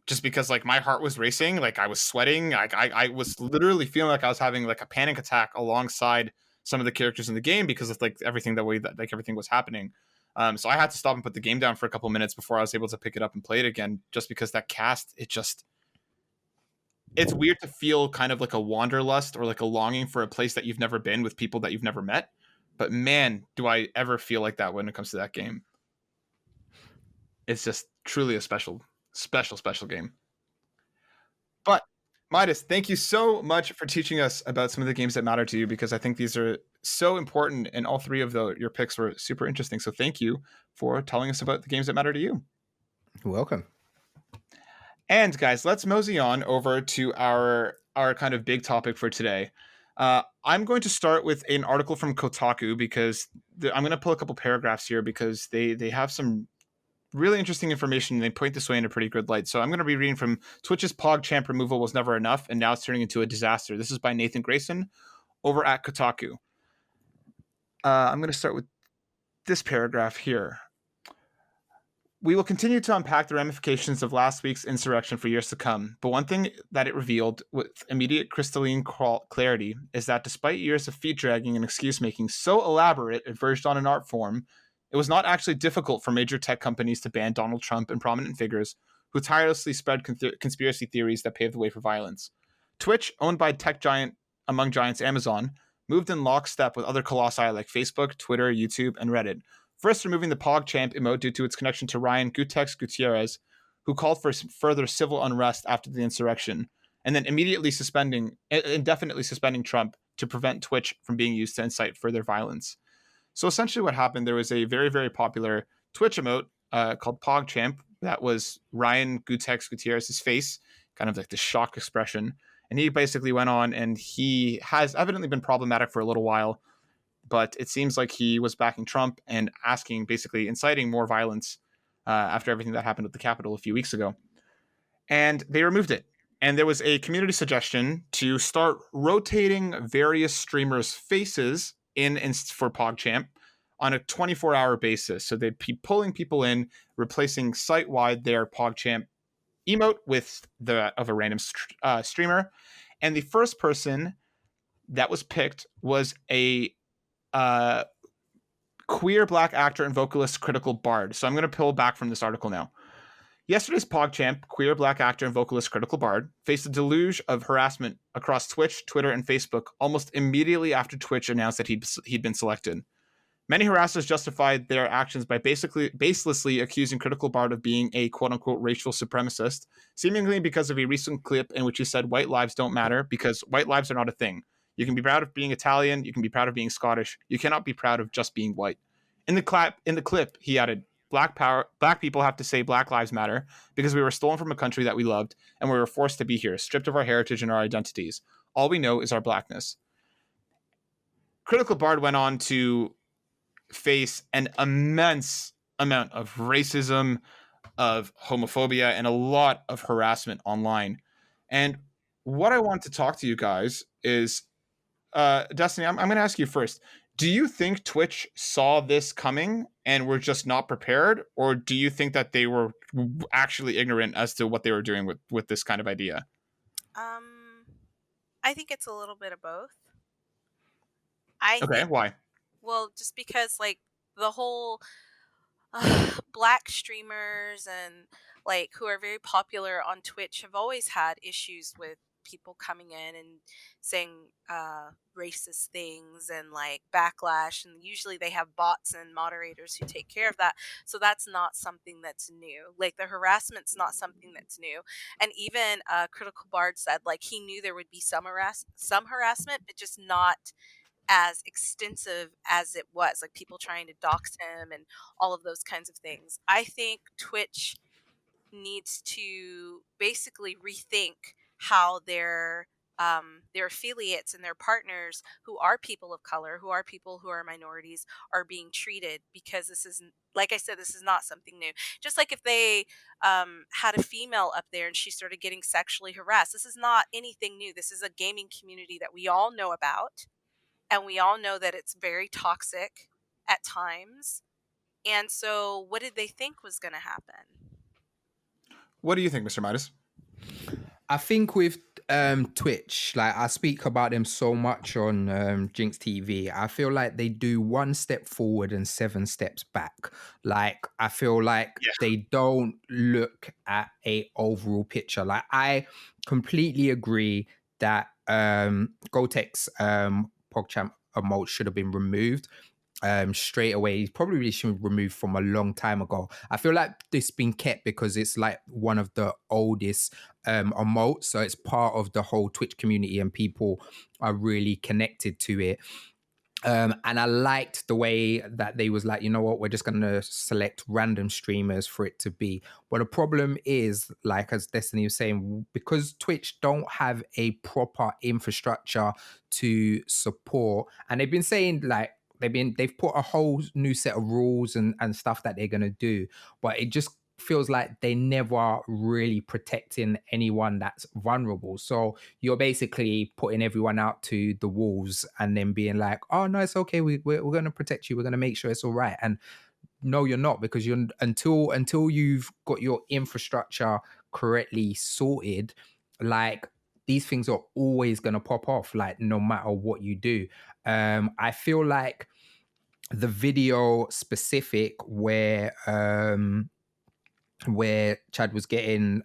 Just because like my heart was racing, like I was sweating, like I was literally feeling like I was having like a panic attack alongside some of the characters in the game because of like everything that way that like everything was happening. So I had to stop and put the game down for a couple minutes before I was able to pick it up and play it again, just because that cast, it's weird to feel kind of like a wanderlust or like a longing for a place that you've never been with people that you've never met. But man, do I ever feel like that when it comes to that game. It's just truly a special game. But Midas, thank you so much for teaching us about some of the games that matter to you, because I think these are so important, and all three of your picks were super interesting. So thank you for telling us about the games that matter to you. You're welcome. And guys, let's mosey on over to our kind of big topic for today. I'm going to start with an article from Kotaku because I'm going to pull a couple paragraphs here because they have some really interesting information and they point this way in a pretty good light. So I'm going to be reading from Twitch's Pogchamp removal was never enough and now it's turning into a disaster. This is by Nathan Grayson over at Kotaku. I'm going to start with this paragraph here. We will continue to unpack the ramifications of last week's insurrection for years to come, but one thing that it revealed with immediate crystalline clarity is that despite years of feet dragging and excuse making so elaborate it verged on an art form, it was not actually difficult for major tech companies to ban Donald Trump and prominent figures who tirelessly spread conspiracy theories that paved the way for violence. Twitch, owned by tech giant among giants Amazon, moved in lockstep with other colossi like Facebook, Twitter, YouTube, and Reddit, first removing the Pogchamp emote due to its connection to Ryan Gutex Gutierrez, who called for further civil unrest after the insurrection, and then indefinitely suspending Trump to prevent Twitch from being used to incite further violence. So essentially what happened, there was a very, very popular Twitch emote called Pogchamp that was Ryan Gutex Gutierrez's face, kind of like the shock expression. And he basically went on and he has evidently been problematic for a little while, but it seems like he was backing Trump and basically inciting more violence after everything that happened at the Capitol a few weeks ago. And they removed it. And there was a community suggestion to start rotating various streamers' faces for PogChamp on a 24-hour basis. So they'd be pulling people in, replacing site-wide their PogChamp emote with of a random streamer. And the first person that was picked was a queer black actor and vocalist Critical Bard. So I'm going to pull back from this article now. Yesterday's PogChamp, queer black actor and vocalist Critical Bard, faced a deluge of harassment across Twitch, Twitter, and Facebook almost immediately after Twitch announced that he'd been selected. Many harassers justified their actions by baselessly accusing Critical Bard of being a quote-unquote racial supremacist, seemingly because of a recent clip in which he said white lives don't matter because white lives are not a thing. You can be proud of being Italian, you can be proud of being Scottish, you cannot be proud of just being white. In the clip, he added, Black people have to say Black Lives Matter because we were stolen from a country that we loved and we were forced to be here, stripped of our heritage and our identities. All we know is our blackness. Critical Bard went on to face an immense amount of racism, of homophobia, and a lot of harassment online. And what I want to talk to you guys is, Destiny, I'm going to ask you first. Do you think Twitch saw this coming and were just not prepared? Or do you think that they were actually ignorant as to what they were doing with this kind of idea? I think it's a little bit of both. Why? Well, just because like the whole black streamers and like who are very popular on Twitch have always had issues with people coming in and saying racist things and like backlash, and usually they have bots and moderators who take care of that, so that's not something that's new. Like the harassment's not something that's new. And even Critical Bard said like he knew there would be some harassment, but just not as extensive as it was, like people trying to dox him and all of those kinds of things. I think Twitch needs to basically rethink how their affiliates and their partners who are people of color, who are people who are minorities, are being treated, because this is, like I said, this is not something new. Just like if they had a female up there and she started getting sexually harassed, this is not anything new. This is a gaming community that we all know about, and we all know that it's very toxic at times. And so what did they think was going to happen? What do you think, Mr. Midas? I think with Twitch, like I speak about them so much on Jinx TV, I feel like they do one step forward and 7 steps back. Like I feel like they don't look at a overall picture. Like I completely agree that Gotek's PogChamp emote should have been removed straight away. He probably should be removed from a long time ago. I feel like this been kept because it's like one of the oldest emotes, so it's part of the whole Twitch community and people are really connected to it. And I liked the way that they was like, you know what, we're just going to select random streamers for it to be. But the problem is, like as Destiny was saying, because Twitch don't have a proper infrastructure to support, and they've been saying like they've put a whole new set of rules and stuff that they're going to do, but it just feels like they never really protecting anyone that's vulnerable. So you're basically putting everyone out to the wolves and then being like, oh no, it's okay, we're going to protect you, we're going to make sure it's all right. And no, you're not, because you're until you've got your infrastructure correctly sorted, like these things are always going to pop off, like no matter what you do. I feel like the video specific where Chad was getting,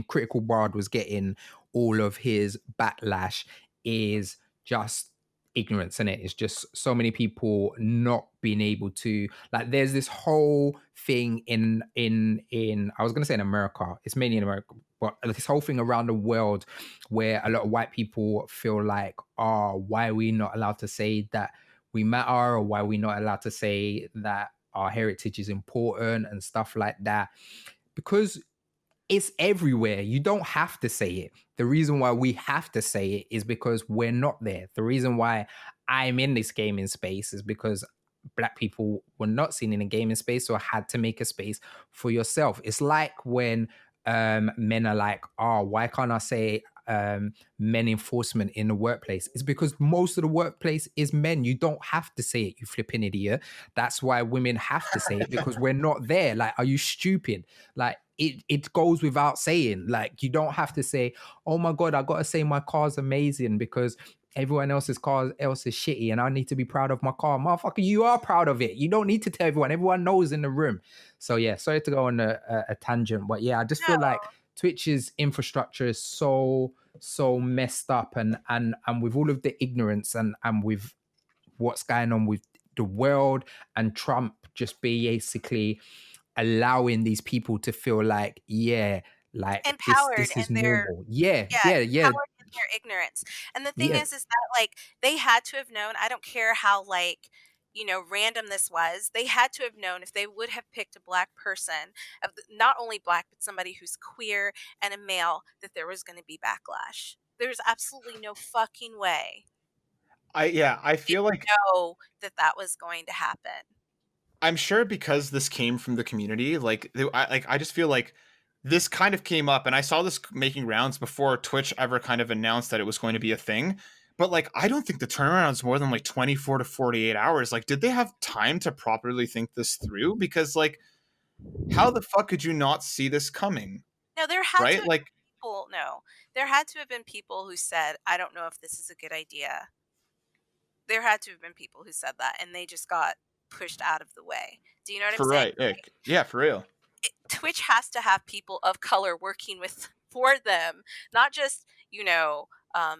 Critical Bard was getting all of his backlash is just ignorance, and it's just so many people not being able to, like, there's this whole thing in I was gonna say in America, it's mainly in America, but this whole thing around the world where a lot of white people feel like, oh, why are we not allowed to say that we matter, or why are we not allowed to say that our heritage is important and stuff like that, because it's everywhere. You don't have to say it. The reason why we have to say it is because we're not there. The reason why I'm in this gaming space is because Black people were not seen in a gaming space, so I had to make a space for yourself. It's like when men are like, oh, why can't I say men enforcement in the workplace? It's because most of the workplace is men. You don't have to say it, you flipping idiot. That's why women have to say it, because we're not there. Like, are you stupid? Like, it goes without saying. Like, you don't have to say, oh my God, I gotta say my car's amazing because everyone else's car else is shitty and I need to be proud of my car. Motherfucker, you are proud of it. You don't need to tell everyone. Everyone knows in the room. So yeah, sorry to go on a tangent, but yeah, I just feel like Twitch's infrastructure is so messed up, and with all of the ignorance and with what's going on with the world and Trump just basically allowing these people to feel like, yeah, like empowered this is in their normal. Yeah. empowered in their ignorance. And the thing Yeah. is that like they had to have known. I don't care how like random this was. They had to have known if they would have picked a Black person, not only Black but somebody who's queer and a male, that there was going to be backlash. There's absolutely no fucking way. I feel like know that was going to happen. I'm sure because this came from the community, I just feel like this kind of came up, and I saw this making rounds before Twitch ever kind of announced that it was going to be a thing. But like, I don't think the turnaround is more than like 24 to 48 hours. Like, did they have time to properly think this through? Because like, how the fuck could you not see this coming? No, there had right? to have Like, people. No, there had to have been people who said, "I don't know if this is a good idea." There had to have been people who said that, and they just got pushed out of the way. Do you know what I'm saying? Yeah, for real. Twitch has to have people of color working for them, not just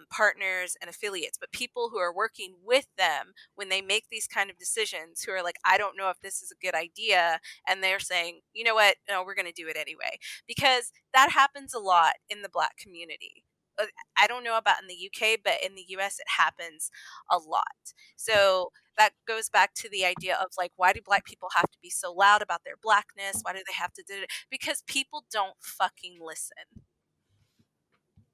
partners and affiliates, but people who are working with them when they make these kind of decisions, who are like, I don't know if this is a good idea, and they're saying, you know what, no, we're going to do it anyway, because that happens a lot in the Black community. I don't know about in the UK, but in the US it happens a lot. So that goes back to the idea of like, why do Black people have to be so loud about their Blackness? Why do they have to do it? Because people don't fucking listen.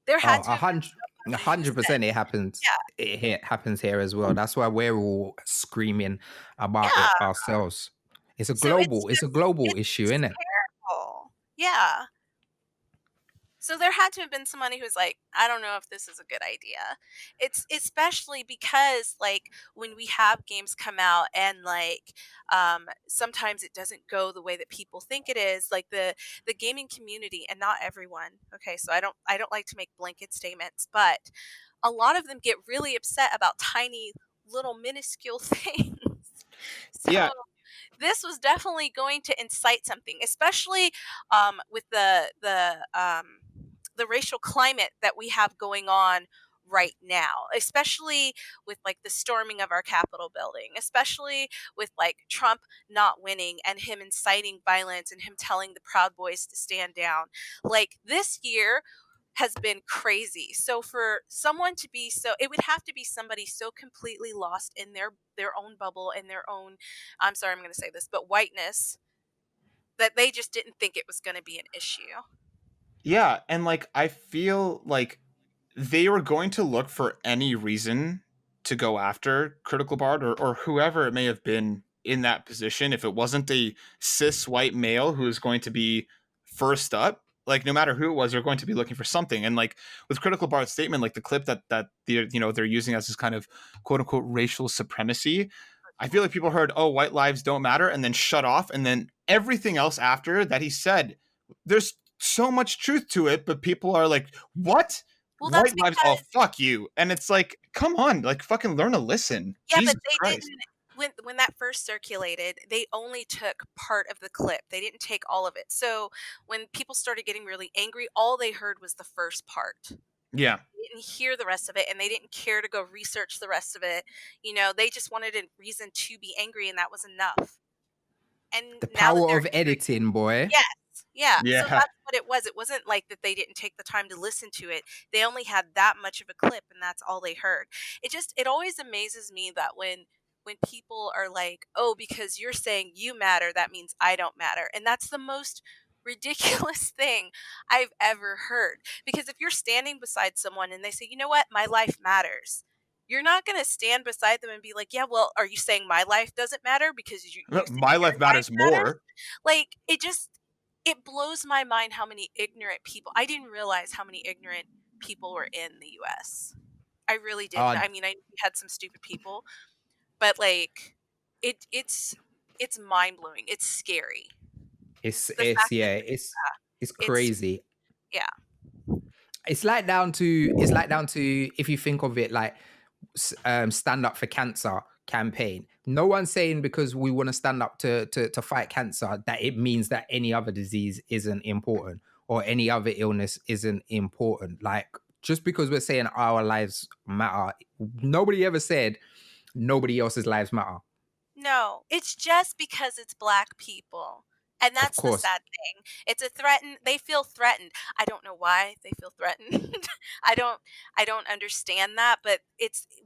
There had to have 100% it happens. Yeah. It happens here as well. That's why we're all screaming about it ourselves. It's a global issue, isn't it? Terrible. Yeah. So there had to have been somebody who's like, I don't know if this is a good idea. It's especially because like when we have games come out and like sometimes it doesn't go the way that people think it is, like the gaming community, and not everyone. Okay, so I don't like to make blanket statements, but a lot of them get really upset about tiny little minuscule things. So Yeah. this was definitely going to incite something, especially with the racial climate that we have going on right now, especially with like the storming of our Capitol building, especially with like Trump not winning and him inciting violence and him telling the Proud Boys to stand down. Like this year has been crazy. So for someone to be so, it would have to be somebody so completely lost in their own bubble and their own, I'm sorry, I'm going to say this, but whiteness, that they just didn't think it was going to be an issue. Yeah, and like I feel like they were going to look for any reason to go after Critical Bard or whoever it may have been in that position if it wasn't a cis white male who is going to be first up. Like no matter who it was, they're going to be looking for something. And like with Critical Bard's statement, like the clip that they're using as this kind of quote unquote racial supremacy, I feel like people heard, oh, white lives don't matter, and then shut off, and then everything else after that he said, there's so much truth to it, but people are like, what? Well, that's White lives, because, oh fuck you. And it's like, come on, like fucking learn to listen. yeah, Jesus but they Christ. didn't. When that first circulated, they only took part of the clip. They didn't take all of it. So when people started getting really angry, all they heard was the first part. Yeah. They didn't hear the rest of it, and they didn't care to go research the rest of it. They just wanted a reason to be angry, and that was enough. And The now that power they're of editing, boy. Yes. Yeah. So Yeah. that's what it was. It wasn't like that they didn't take the time to listen to it. They only had that much of a clip, and that's all they heard. It always amazes me that when people are like, "Oh, because you're saying you matter, that means I don't matter." And that's the most ridiculous thing I've ever heard. Because if you're standing beside someone and they say, "You know what? My life matters." You're not going to stand beside them and be like, "Yeah, well, are you saying my life doesn't matter because you think My your life matters matters?" more. Like, it blows my mind how many ignorant people. I didn't realize how many ignorant people were in the US. I really didn't. I mean, I knew we had some stupid people, but like it's mind-blowing. It's scary. It's The fact that it's it's crazy. yeah. It's like down to if you think of it like stand up for cancer campaign. No one's saying because we want to stand up to fight cancer that it means that any other disease isn't important or any other illness isn't important. Like just because we're saying our lives matter, nobody ever said nobody else's lives matter. No, it's just because it's Black people. And Of that's the course. sad thing. They feel threatened. I don't know why they feel threatened. I don't understand that, but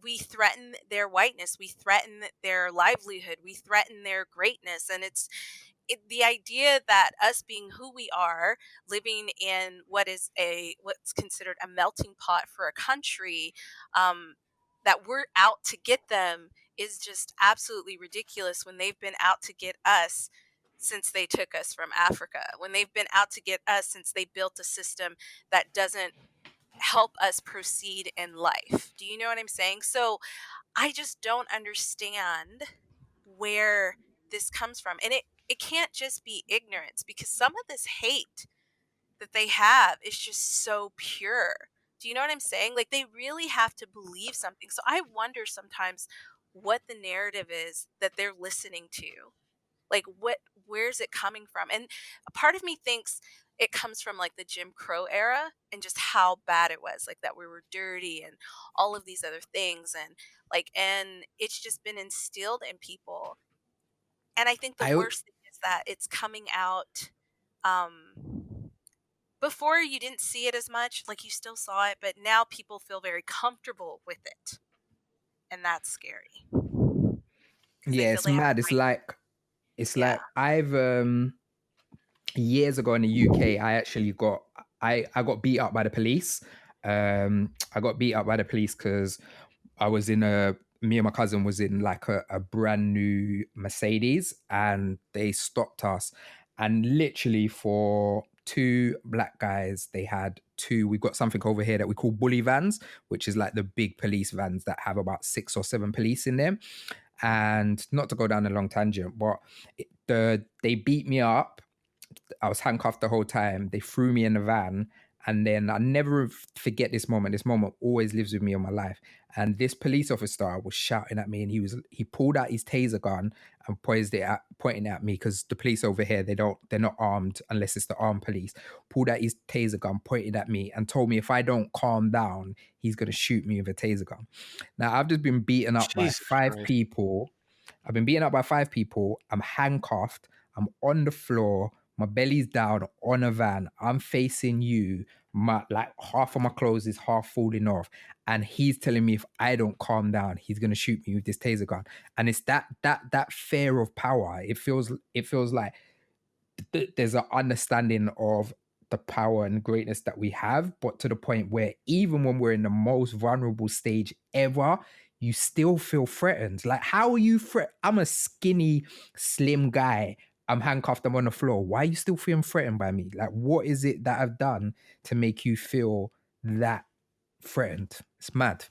we threaten their whiteness, we threaten their livelihood, we threaten their greatness, and the idea that us being who we are, living in what's considered a melting pot for a country, that we're out to get them is just absolutely ridiculous when they've been out to get us since they took us from Africa, when they've been out to get us since they built a system that doesn't help us proceed in life. Do you know what I'm saying? So I just don't understand where this comes from. And it can't just be ignorance, because some of this hate that they have is just so pure. Do you know what I'm saying? Like, they really have to believe something. So I wonder sometimes what the narrative is that they're listening to. Like, where's it coming from? And a part of me thinks it comes from like the Jim Crow era and just how bad it was, like that we were dirty and all of these other things, and it's just been instilled in people. And I think the I worst thing is that it's coming out, before you didn't see it as much, like you still saw it, but now people feel very comfortable with it. And that's scary. 'Cause they yeah, feel it's they have mad. a right. It's Yeah. like I've years ago in the UK, I got beat up by the police. I got beat up by the police because me and my cousin was in like a brand new Mercedes, and they stopped us. And literally for two black guys, we've got something over here that we call bully vans, which is like the big police vans that have about 6 or 7 police in them. And not to go down a long tangent, but they beat me up. I was handcuffed the whole time. They threw me in the van, and then I never forget this moment. This moment always lives with me in my life. And this police officer was shouting at me, and he pulled out his taser gun and pointing at me, because the police over here, they're not armed unless it's the armed police. Pulled out his taser gun, pointed at me, and told me if I don't calm down, he's gonna shoot me with a taser gun. Now I've just been beaten up by Jesus 5 Christ. people. I've been beaten up by 5 people. I'm handcuffed. I'm on the floor My belly's down on a van. I'm facing you. My like half of my clothes is half falling off, and he's telling me if I don't calm down, he's gonna shoot me with this taser gun. And it's that fear of power. It feels like there's an understanding of the power and greatness that we have, but to the point where even when we're in the most vulnerable stage ever, you still feel threatened. Like, how are you I'm a skinny, slim guy. I'm handcuffed. I'm on the floor. Why are you still feeling threatened by me? Like, what is it that I've done to make you feel that threatened? It's mad.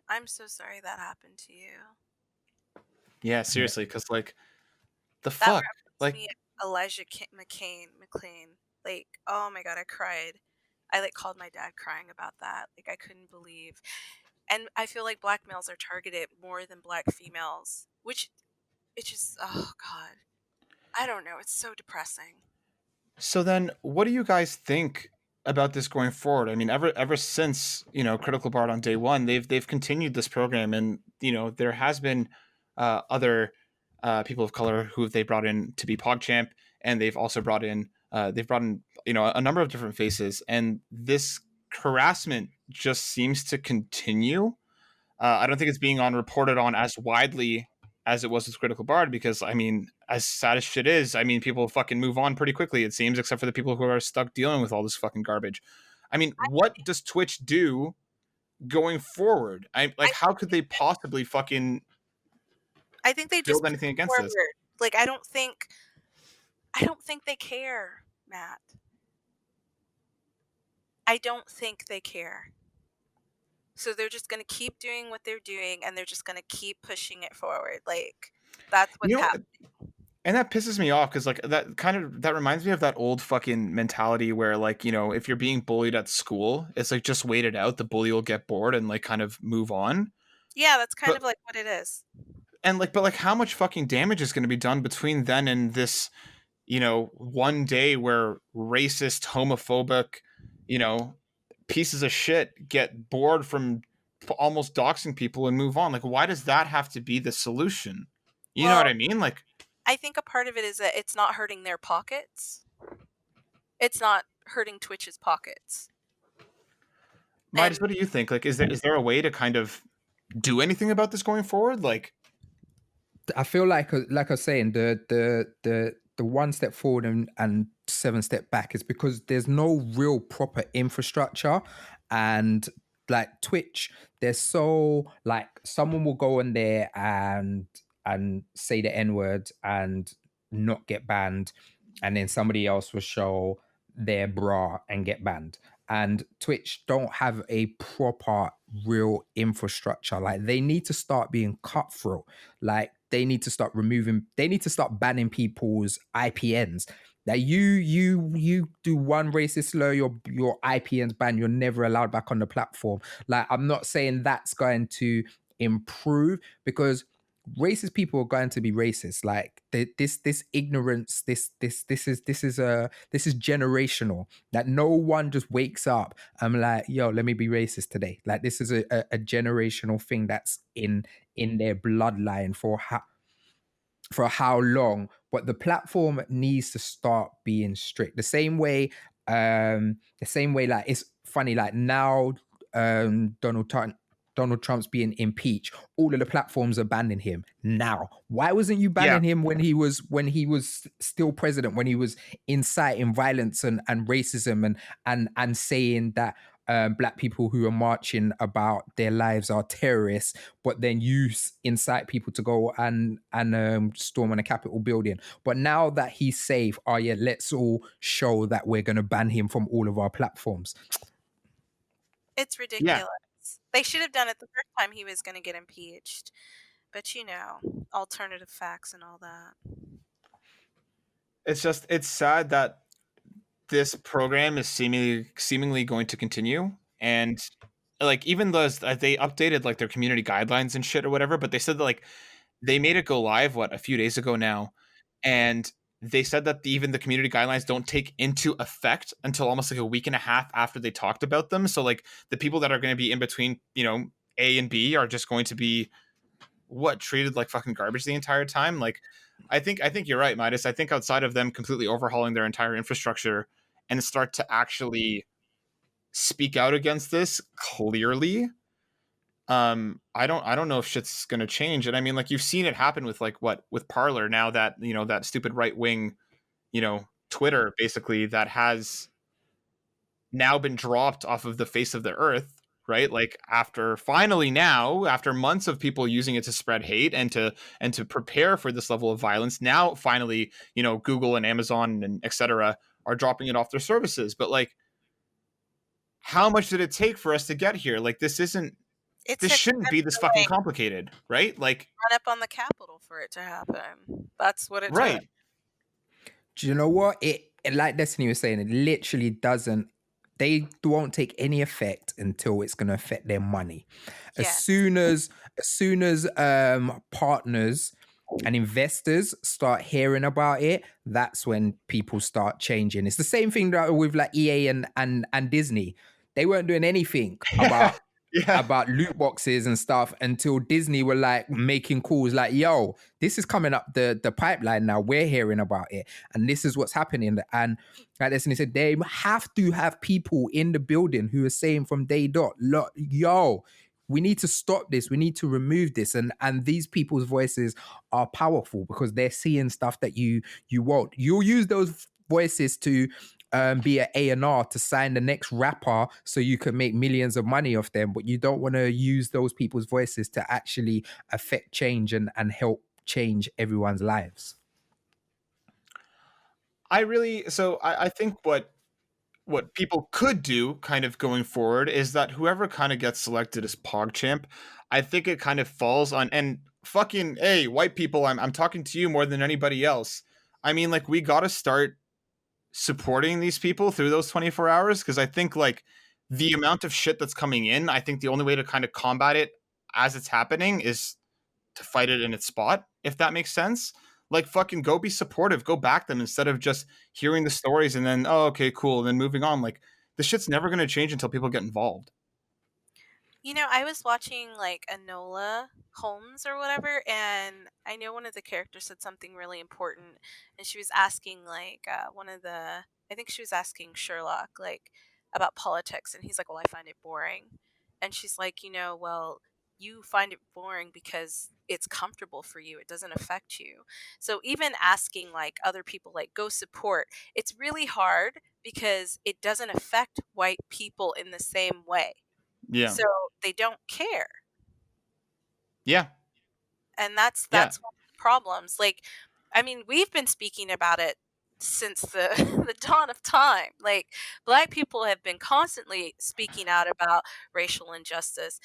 I'm so sorry that happened to you. Yeah, seriously, because like the That fuck, reminds like me of Elijah McClain. Like, oh my god, I cried. I like called my dad crying about that. Like, I couldn't believe. And I feel like black males are targeted more than black females, which it just, oh god, I don't know. It's so depressing. so then what do you guys think about this going forward? I mean, ever since, Critical Bard on day one, they've continued this program, and there has been other people of color who they brought in to be Pogchamp, and they've also brought in a number of different faces, and this harassment just seems to continue. I don't think it's being reported on as widely as it was with Critical Bard, because I mean, as sad as shit is, I mean, people fucking move on pretty quickly, it seems, except for the people who are stuck dealing with all this fucking garbage. I mean, what does Twitch do going forward? How could they possibly fucking I think they just build anything against forward. this? Like, I don't think they care, Matt. I don't think they care. So they're just going to keep doing what they're doing, and they're just going to keep pushing it forward. Like, that's what's happening. And that pisses me off, because like that reminds me of that old fucking mentality where, like, if you're being bullied at school, it's like, just wait it out. The bully will get bored and like kind of move on. Yeah, that's kind of like what it is. And like, but like, how much fucking damage is going to be done between then and this, one day where racist, homophobic, pieces of shit get bored from almost doxing people and move on? Like, why does that have to be the solution? You know what I mean? Like, I think a part of it is that it's not hurting their pockets. It's not hurting Twitch's pockets. Midas, what do you think? Like, is there a way to kind of do anything about this going forward? Like, I feel like I was saying, the one step forward and 7 step back is because there's no real proper infrastructure. And like Twitch, there's so like someone will go in there and say the N-word and not get banned, and then somebody else will show their bra and get banned. And Twitch don't have a proper real infrastructure. Like, they need to start being cutthroat. Like, they need to start banning people's IPNs. That you do one racist slur, your IPN's banned, you're never allowed back on the platform. Like, I'm not saying that's going to improve, because racist people are going to be racist. Like, this ignorance, this is generational. That no one just wakes up, I'm like, yo, let me be racist today. Like, this is a generational thing that's in their bloodline for how long. But the platform needs to start being strict, the same way like, it's funny, like now Donald Trump's being impeached, all of the platforms are banning him now. Why wasn't you banning him when he was still president, when he was inciting violence and racism and saying that black people who are marching about their lives are terrorists, but then you incite people to go and storm on a Capitol building? But now that he's safe, let's all show that we're going to ban him from all of our platforms. It's ridiculous. They should have done it the first time he was going to get impeached. But alternative facts and all that. It's sad that this program is seemingly going to continue. And like, even those, they updated like their community guidelines and shit or whatever, but they said that like they made it go live a few days ago now, and they said that even the community guidelines don't take into effect until almost like a week and a half after they talked about them. So like, the people that are going to be in between, A and B are just going to be treated like fucking garbage the entire time. Like, I think you're right, Midas. I think outside of them completely overhauling their entire infrastructure and start to actually speak out against this clearly, I don't know if shit's gonna change. And I mean, like, you've seen it happen with like with Parler now, that that stupid right wing, Twitter, basically, that has now been dropped off of the face of the earth, right? Like, after months of people using it to spread hate and to prepare for this level of violence, now finally, Google and Amazon and etc. are dropping it off their services. But like, how much did it take for us to get here? Like, this shouldn't be this fucking complicated, right? Like, run up on the Capitol for it to happen. That's what it right. took. Do you know what? It like Destiny was saying, it literally doesn't. They won't take any effect until it's going to affect their money. As soon as partners and investors start hearing about it, that's when people start changing. It's the same thing that with like EA and Disney. They weren't doing anything about about loot boxes and stuff until Disney were like making calls like, yo, this is coming up the pipeline now. We're hearing about it. And this is what's happening. And like Destiny said, they have to have people in the building who are saying from day dot, look, yo, we need to stop this. We need to remove this. And these people's voices are powerful because they're seeing stuff that you won't. You'll use those voices to be an A&R to sign the next rapper so you can make millions of money off them, but you don't want to use those people's voices to actually affect change and help change everyone's lives. I think what people could do kind of going forward is that whoever kind of gets selected as Pogchamp, I think it kind of falls on, and fucking, hey, white people, I'm talking to you more than anybody else. I mean, like, we got to start supporting these people through those 24 hours, because I think, like, the amount of shit that's coming in, I think the only way to kind of combat it as it's happening is to fight it in its spot, if that makes sense. Like, fucking go be supportive, go back them, instead of just hearing the stories and then, oh, okay, cool, and then moving on. Like, the shit's never going to change until people get involved. I was watching like Enola Holmes or whatever, and I know one of the characters said something really important, and she was asking like I think she was asking Sherlock like about politics, and he's like, well, I find it boring. And she's like, well, you find it boring because it's comfortable for you. It doesn't affect you. So even asking like other people, like, go support, it's really hard because it doesn't affect white people in the same way. Yeah. So they don't care. Yeah. And that's one of the problems. Like, I mean, we've been speaking about it since the the dawn of time. Like, Black people have been constantly speaking out about racial injustice.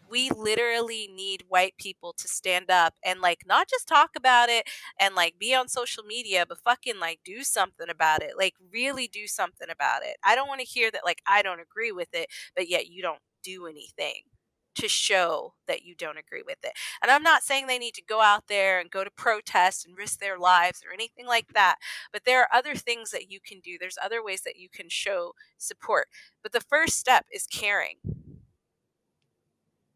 We literally need white people to stand up and like not just talk about it and like be on social media, but fucking like do something about it. Like, really do something about it. I don't want to hear that like I don't agree with it, but yet you don't do anything to show that you don't agree with it. And I'm not saying they need to go out there and go to protest and risk their lives or anything like that, but there are other things that you can do. There's other ways that you can show support. But the first step is caring.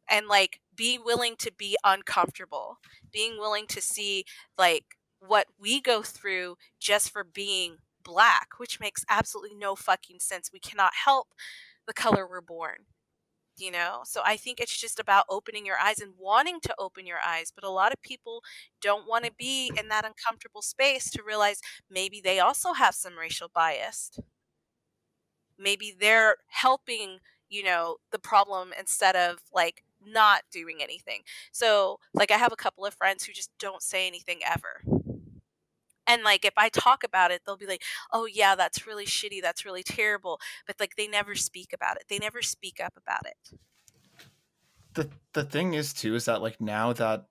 And like, be willing to be uncomfortable, being willing to see like what we go through just for being Black, which makes absolutely no fucking sense. We cannot help the color we're born, so I think it's just about opening your eyes and wanting to open your eyes. But a lot of people don't want to be in that uncomfortable space to realize maybe they also have some racial bias. Maybe they're helping the problem instead of like not doing anything. So like, I have a couple of friends who just don't say anything ever. And like, if I talk about it, they'll be like, oh yeah, that's really shitty, that's really terrible, but like, they never speak about it, they never speak up about it. The thing is too, is that like, now that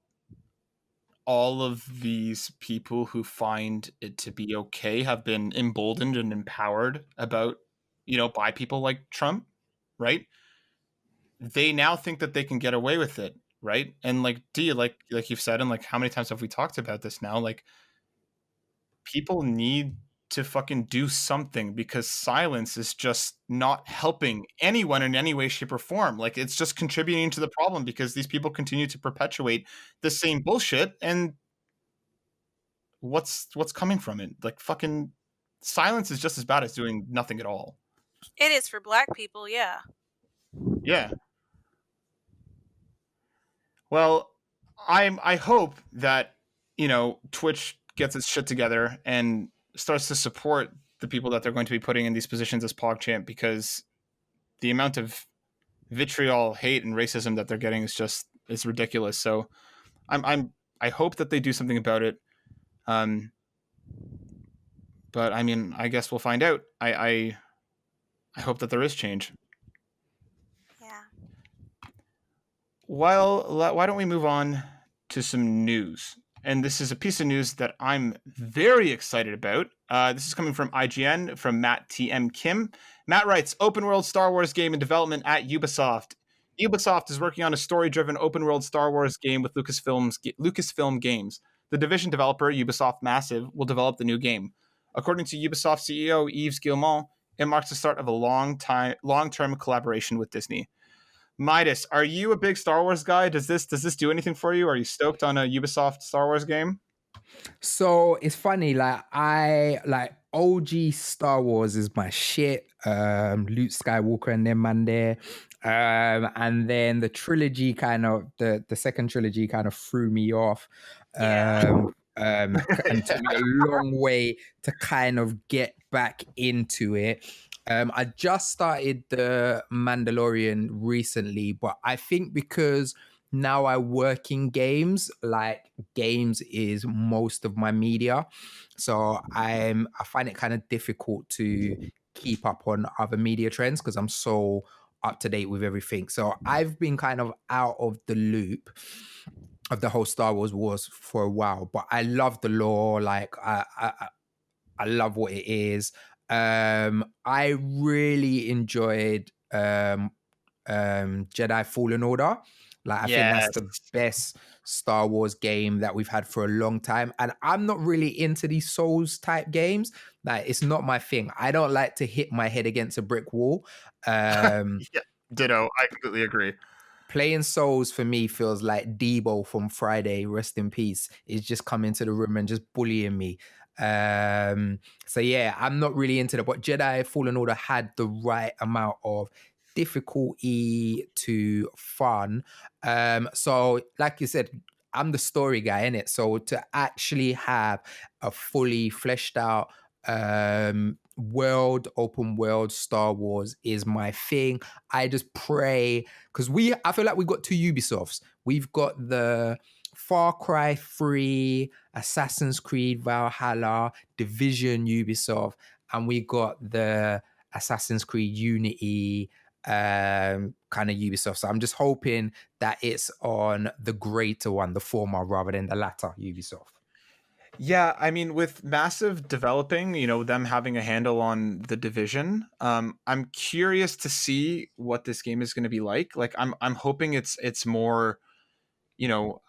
all of these people who find it to be okay have been emboldened and empowered about, by people like Trump, right? They now think that they can get away with it, right? And like, do you like you've said, and like, how many times have we talked about this now? Like, people need to fucking do something, because silence is just not helping anyone in any way, shape, or form. Like, it's just contributing to the problem, because these people continue to perpetuate the same bullshit. And what's coming from it? Like, fucking silence is just as bad as doing nothing at all. It is for Black people, yeah. Yeah. Well, I hope that, you know, Twitch gets its shit together and starts to support the people that they're going to be putting in these positions as Pogchamp, because the amount of vitriol, hate, and racism that they're getting is ridiculous. So I hope that they do something about it. But I mean, I guess we'll find out. I hope that there is change. Yeah. Well, why don't we move on to some news? And this is a piece of news that I'm very excited about. This is coming from IGN, from Matt T.M. Kim. Matt writes, open world Star Wars game in development at Ubisoft. Ubisoft is working on a story-driven open world Star Wars game with Lucasfilm Games. The Division developer, Ubisoft Massive, will develop the new game. According to Ubisoft CEO Yves Guillemot, it marks the start of a long-term collaboration with Disney. Midas, are you a big Star Wars guy? Does this do anything for you? Are you stoked on a Ubisoft Star Wars game? So it's funny, like I like OG Star Wars is my shit. Luke Skywalker and them man there. And then the trilogy the second trilogy kind of threw me off. And took me a long way to kind of get back into it. I just started the Mandalorian recently, but I think because now I work in games, like games is most of my media. So I find it kind of difficult to keep up on other media trends because I'm so up to date with everything. So I've been kind of out of the loop of the whole Star Wars for a while, but I love the lore. Like I love what it is. I really enjoyed Jedi Fallen Order. Like I think that's the best Star Wars game that we've had for a long time. And I'm not really into these Souls type games. Like it's not my thing. I don't like to hit my head against a brick wall. Yeah, ditto. I completely agree. Playing Souls for me feels like Debo from Friday, rest in peace, is just coming to the room and just bullying me. So yeah, I'm not really into that. But Jedi Fallen Order had the right amount of difficulty to fun. So like you said, I'm the story guy, innit? So to actually have a fully fleshed out open world Star Wars is my thing. I just pray, because I feel like we've got two Ubisofts. We've got the Far Cry 3, Assassin's Creed Valhalla, Division Ubisoft, and we got the Assassin's Creed Unity kind of Ubisoft. So I'm just hoping that it's on the greater one, the former, rather than the latter Ubisoft. Yeah, I mean, with Massive developing, you know, them having a handle on the Division, I'm curious to see what this game is going to be like. Like, I'm hoping it's more, you know,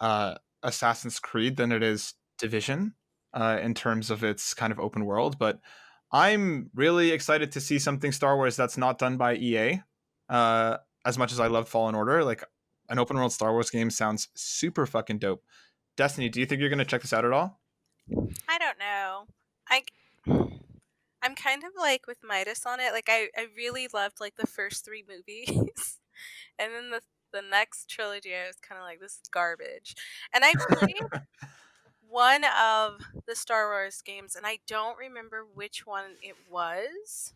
Assassin's Creed than it is Division, in terms of its kind of open world. But I'm really excited to see something Star Wars that's not done by EA. As much as I love Fallen Order, like an open world Star Wars game sounds super fucking dope. Destiny, do you think you're going to check this out at all? I don't know. I'm kind of like with Midas on it. Like I really loved like the first 3 movies. And then the next trilogy I was kind of like, this is garbage. And I played one of the Star Wars games and I don't remember which one it was.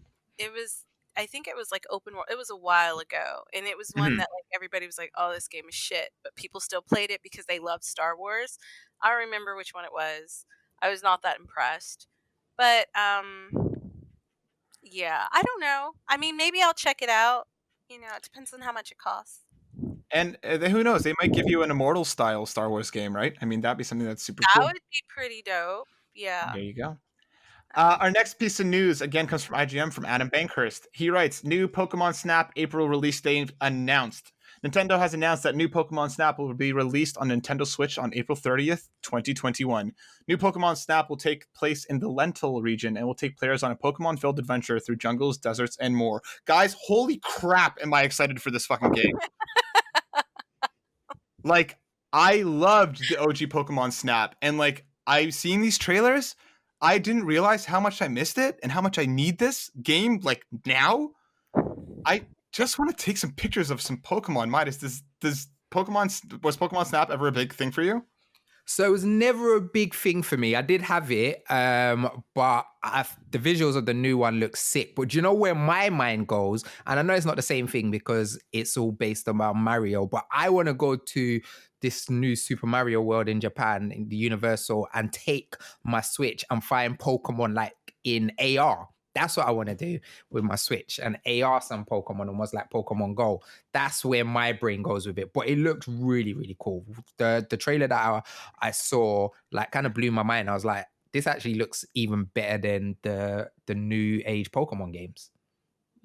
I think it was like open world. It was a while ago, and it was one that like everybody was like, "Oh, this game is shit," but people still played it because they loved Star Wars. I don't remember which one it was. I was not that impressed, but yeah, I don't know. I mean, maybe I'll check it out. You know, it depends on how much it costs. And who knows? They might give you an Immortal style Star Wars game, right? I mean, that'd be something that's super cool. That would be pretty dope. Yeah. There you go. Our next piece of news, again, comes from IGM, from Adam Bankhurst. He writes, new Pokemon Snap April release date announced. Nintendo has announced that new Pokemon Snap will be released on Nintendo Switch on April 30th, 2021. New Pokemon Snap will take place in the Lentil region and will take players on a Pokemon-filled adventure through jungles, deserts, and more. Guys, holy crap, am I excited for this fucking game. Like, I loved the OG Pokemon Snap, and like, I've seen these trailers. I didn't realize how much I missed it and how much I need this game, like, now. I just want to take some pictures of some Pokemon. Midas, was Pokemon Snap ever a big thing for you? So it was never a big thing for me. I did have it, but the visuals of the new one look sick. But do you know where my mind goes? And I know it's not the same thing because it's all based on Mario, but I want to go to this new Super Mario World in Japan, in the Universal, and take my Switch and find Pokemon like in AR. That's what I want to do with my Switch and AR some Pokemon, almost like Pokemon Go. That's where my brain goes with it. But it looked really, really cool. The trailer that I saw like kind of blew my mind. I was like, this actually looks even better than the new age Pokemon games.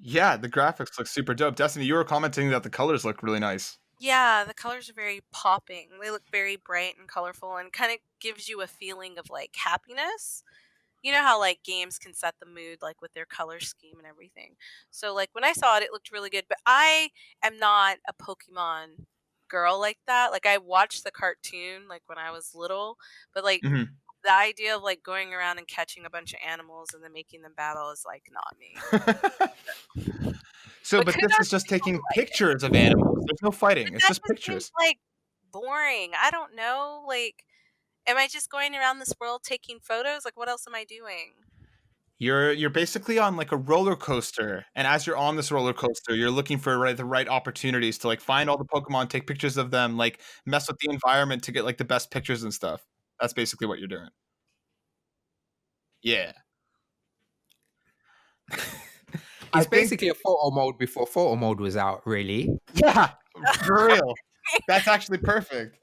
Yeah, the graphics look super dope. Destiny, you were commenting that the colors look really nice. Yeah, the colors are very popping. They look very bright and colorful and kind of gives you a feeling of like happiness. You know how like games can set the mood like with their color scheme and everything. So like when I saw it, it looked really good. But I am not a Pokemon girl like that. Like I watched the cartoon like when I was little, but like the idea of like going around and catching a bunch of animals and then making them battle is like not me. So, but this is just taking pictures of animals. There's no fighting. It's just pictures. Seems like boring. I don't know. Like, am I just going around this world taking photos? Like, what else am I doing? You're basically on like a roller coaster, and as you're on this roller coaster, you're looking for the right opportunities to like find all the Pokemon, take pictures of them, like mess with the environment to get like the best pictures and stuff. That's basically what you're doing. Yeah. It's basically a photo mode before photo mode was out, really. Yeah, for real. That's actually perfect.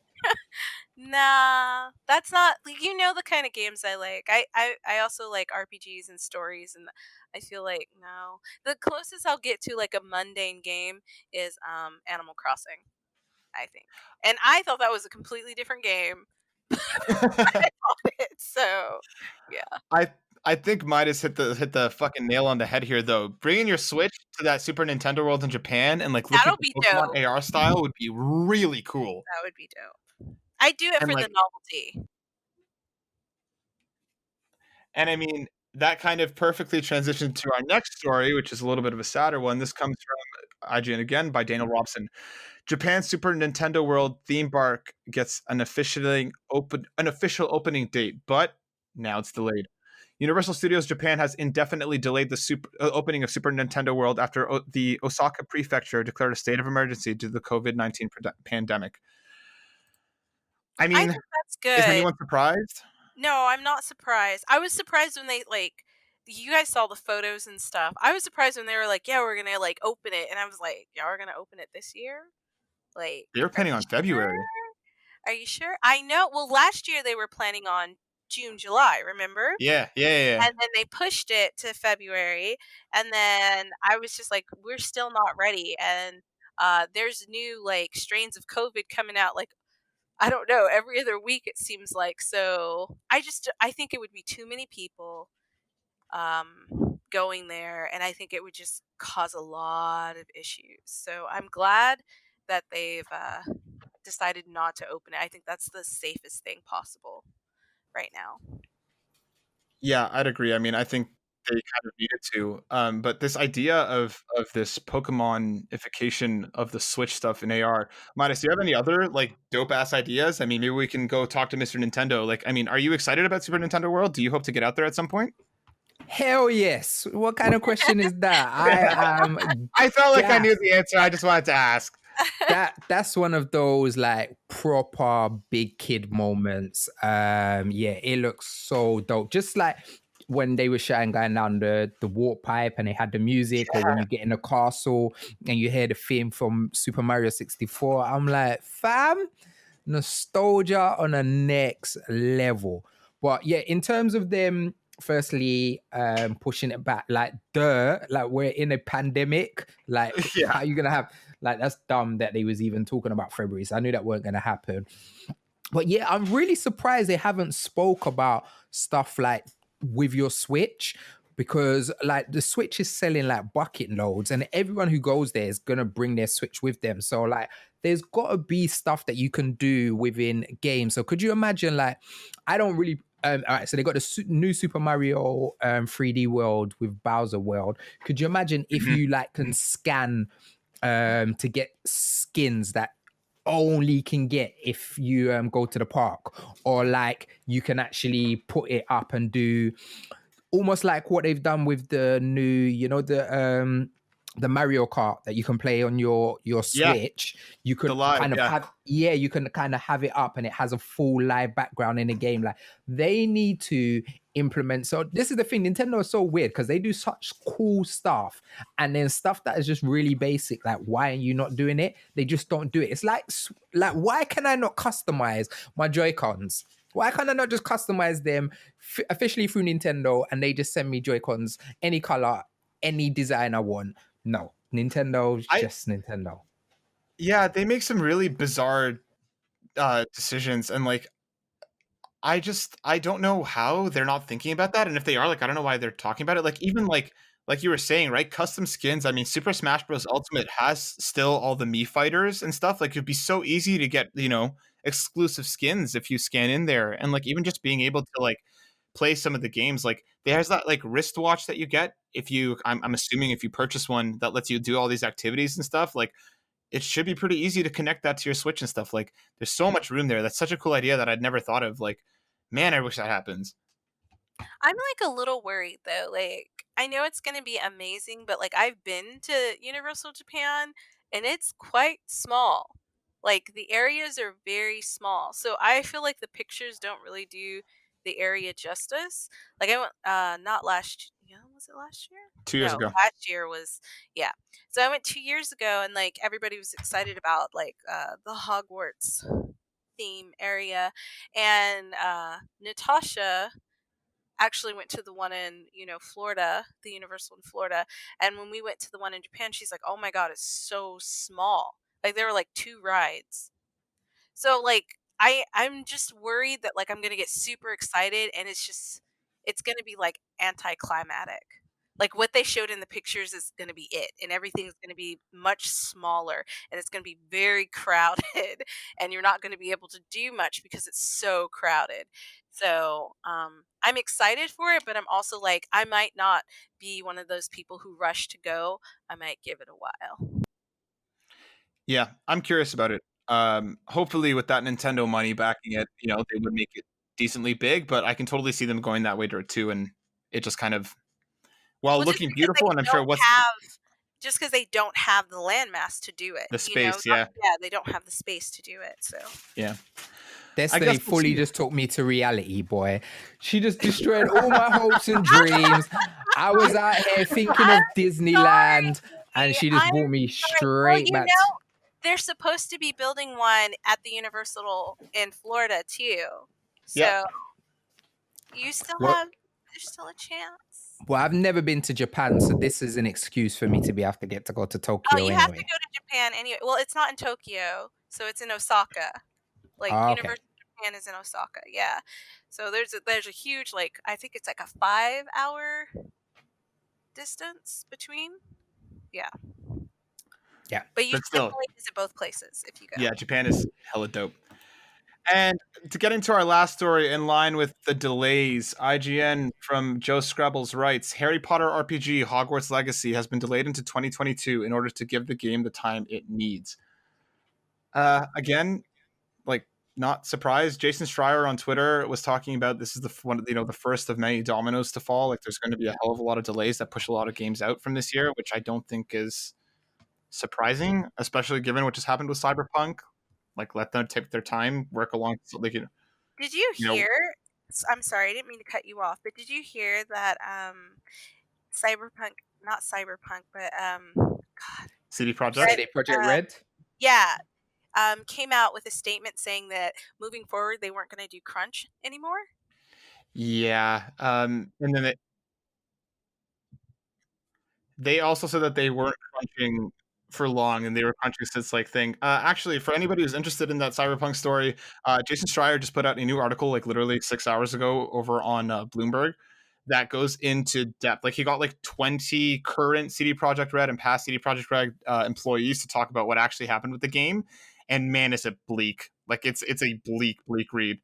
Nah, that's not, you know, the kind of games I like. I also like RPGs and stories, and I feel like no. The closest I'll get to like a mundane game is Animal Crossing, I think. And I thought that was a completely different game. So, yeah. I think Midas hit the fucking nail on the head here, though. Bringing your Switch to that Super Nintendo World in Japan and like looking at Pokemon AR style would be really cool. That would be dope. I do it for the novelty. And I mean, that kind of perfectly transitioned to our next story, which is a little bit of a sadder one. This comes from IGN again by Daniel Robson. Japan's Super Nintendo World theme park gets an official opening date, but now it's delayed. Universal Studios Japan has indefinitely delayed the opening of Super Nintendo World after the Osaka Prefecture declared a state of emergency due to the COVID-19 pandemic. I mean, think that's good. Is anyone surprised? No, I'm not surprised. I was surprised when they like, you guys saw the photos and stuff. I was surprised when they were like, yeah, we're gonna like open it, and I was like, y'all are gonna open it this year? Like, they were planning on February. Are you sure? I know. Well, last year they were planning on June, July, remember? Yeah. And then they pushed it to February, and then I was just like, we're still not ready. And there's new like strains of COVID coming out, like, I don't know, every other week it seems like. So I think it would be too many people going there, and I think it would just cause a lot of issues. So I'm glad that they've decided not to open it. I think that's the safest thing possible right now. Yeah, I'd agree. I mean, I think they kind of needed to. But this idea of this Pokemon-ification of the Switch stuff in AR, Midas, do you have any other like dope ass ideas? I mean, maybe we can go talk to Mr. Nintendo. Like, I mean, are you excited about Super Nintendo World? Do you hope to get out there at some point? Hell yes. What kind of question is that? I felt like I knew the answer. I just wanted to ask. That's one of those like proper big kid moments. Yeah, it looks so dope. Just like when they were shouting going down the warp pipe and they had the music, or when you get in a castle and you hear the theme from Super Mario 64. I'm like, fam, nostalgia on a next level. But yeah, in terms of them firstly, pushing it back. Like we're in a pandemic. Like, how are you gonna have like that's dumb that they was even talking about February. So I knew that weren't gonna happen. But yeah, I'm really surprised they haven't spoke about stuff like with your Switch, because like the Switch is selling like bucket loads and everyone who goes there is going to bring their Switch with them. So like there's got to be stuff that you can do within games. So could you imagine, like, I don't really all right, so they got the new Super Mario 3D World with Bowser World. Could you imagine if you like can scan to get skins that only can get if you go to the park, or like you can actually put it up and do almost like what they've done with the new, you know, the Mario Kart that you can play on your Switch. You could kind of have you can kind of have it up and it has a full live background in the game. Like they need to implement. So this is the thing, Nintendo is so weird because they do such cool stuff and then stuff that is just really basic. Like, why are you not doing it? They just don't do it. It's like why can I not customize my Joy-Cons? Why can't I not just customize them officially through Nintendo and they just send me Joy-Cons, any color, any design I want? No, Nintendo's just Nintendo. Yeah, they make some really bizarre decisions, and like I don't know how they're not thinking about that, and if they are, like, I don't know why they're talking about it. Like, even like you were saying, right? Custom skins. I mean, Super Smash Bros. Ultimate has still all the Mii fighters and stuff. Like, it'd be so easy to get, you know, exclusive skins if you scan in there, and like even just being able to like play some of the games. Like, there's that like wristwatch that you get if you. I'm assuming if you purchase one that lets you do all these activities and stuff. Like, it should be pretty easy to connect that to your Switch and stuff. Like, there's so much room there. That's such a cool idea that I'd never thought of. Like, man, I wish that happens. I'm like a little worried though. Like, I know it's going to be amazing, but like I've been to Universal Japan and it's quite small. Like the areas are very small. So I feel like the pictures don't really do the area justice. Like I went not last yeah, was it last year? 2 years No, ago. last year was yeah. So I went 2 years ago and like everybody was excited about like the Hogwarts theme area, and Natasha actually went to the one in, you know, Florida, the Universal in Florida. And when we went to the one in Japan, she's like, "Oh my god, it's so small." Like there were like 2 rides. So like I'm just worried that like I'm going to get super excited and it's going to be like anticlimactic. Like what they showed in the pictures is going to be it, and everything's going to be much smaller and it's going to be very crowded and you're not going to be able to do much because it's so crowded. So, I'm excited for it, but I'm also like I might not be one of those people who rush to go. I might give it a while. Yeah, I'm curious about it. Hopefully, with that Nintendo money backing it, you know, they would make it decently big. But I can totally see them going that way too, and it just kind of, while Well, looking beautiful, and I'm sure just because they don't have the landmass to do it, the you know? space, yeah, They don't have the space to do it. So yeah. Destiny fully just took me to reality, boy. She just destroyed all my hopes and dreams. I was out here thinking of Disneyland, and she just brought me straight back. They're supposed to be building one at the Universal in Florida too. So there's still a chance. Well, I've never been to Japan, so this is an excuse for me to have to get to go to Tokyo. Oh, you have to go to Japan anyway. Well, it's not in Tokyo, so it's in Osaka. Like Universal Japan is in Osaka, yeah. So there's a huge, like, I think it's like a 5-hour distance between. Yeah. But you definitely visit both places if you go. Yeah, Japan is hella dope. And to get into our last story in line with the delays, IGN from Joe Scrabbles writes, Harry Potter RPG Hogwarts Legacy has been delayed into 2022 in order to give the game the time it needs. Again, like, not surprised. Jason Schreier on Twitter was talking about this is the first of many dominoes to fall. Like, there's going to be a hell of a lot of delays that push a lot of games out from this year, which I don't think is surprising, especially given what just happened with Cyberpunk. Like, let them take their time, work along. So they can, did you hear? I'm sorry, I didn't mean to cut you off, but did you hear that not Cyberpunk, but CD Projekt Red? Yeah, came out with a statement saying that moving forward they weren't going to do crunch anymore. Yeah. And then they also said that they weren't crunching for long, and they were crunching since like thing. Actually, for anybody who's interested in that Cyberpunk story, Jason Schreier just put out a new article like literally 6 hours ago over on Bloomberg that goes into depth. Like he got like 20 current CD Projekt Red and past CD Projekt Red employees to talk about what actually happened with the game, and man, is it bleak. Like it's a bleak read.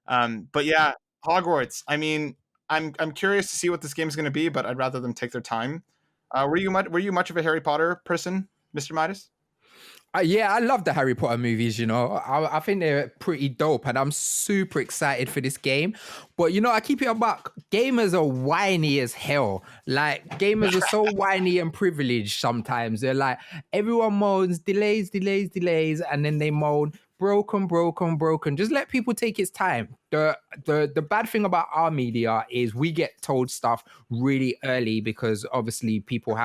But yeah, Hogwarts. I mean, I'm curious to see what this game is going to be, but I'd rather them take their time. Were you much of a Harry Potter person, Mr. Midas? Yeah, I love the Harry Potter movies, you know. I think they're pretty dope, and I'm super excited for this game. But, you know, I keep it a buck. Gamers are whiny as hell. Like, gamers are so whiny and privileged sometimes. They're like, everyone moans, delays, and then they moan, broken. Just let people take its time. The bad thing about our media is we get told stuff really early because obviously people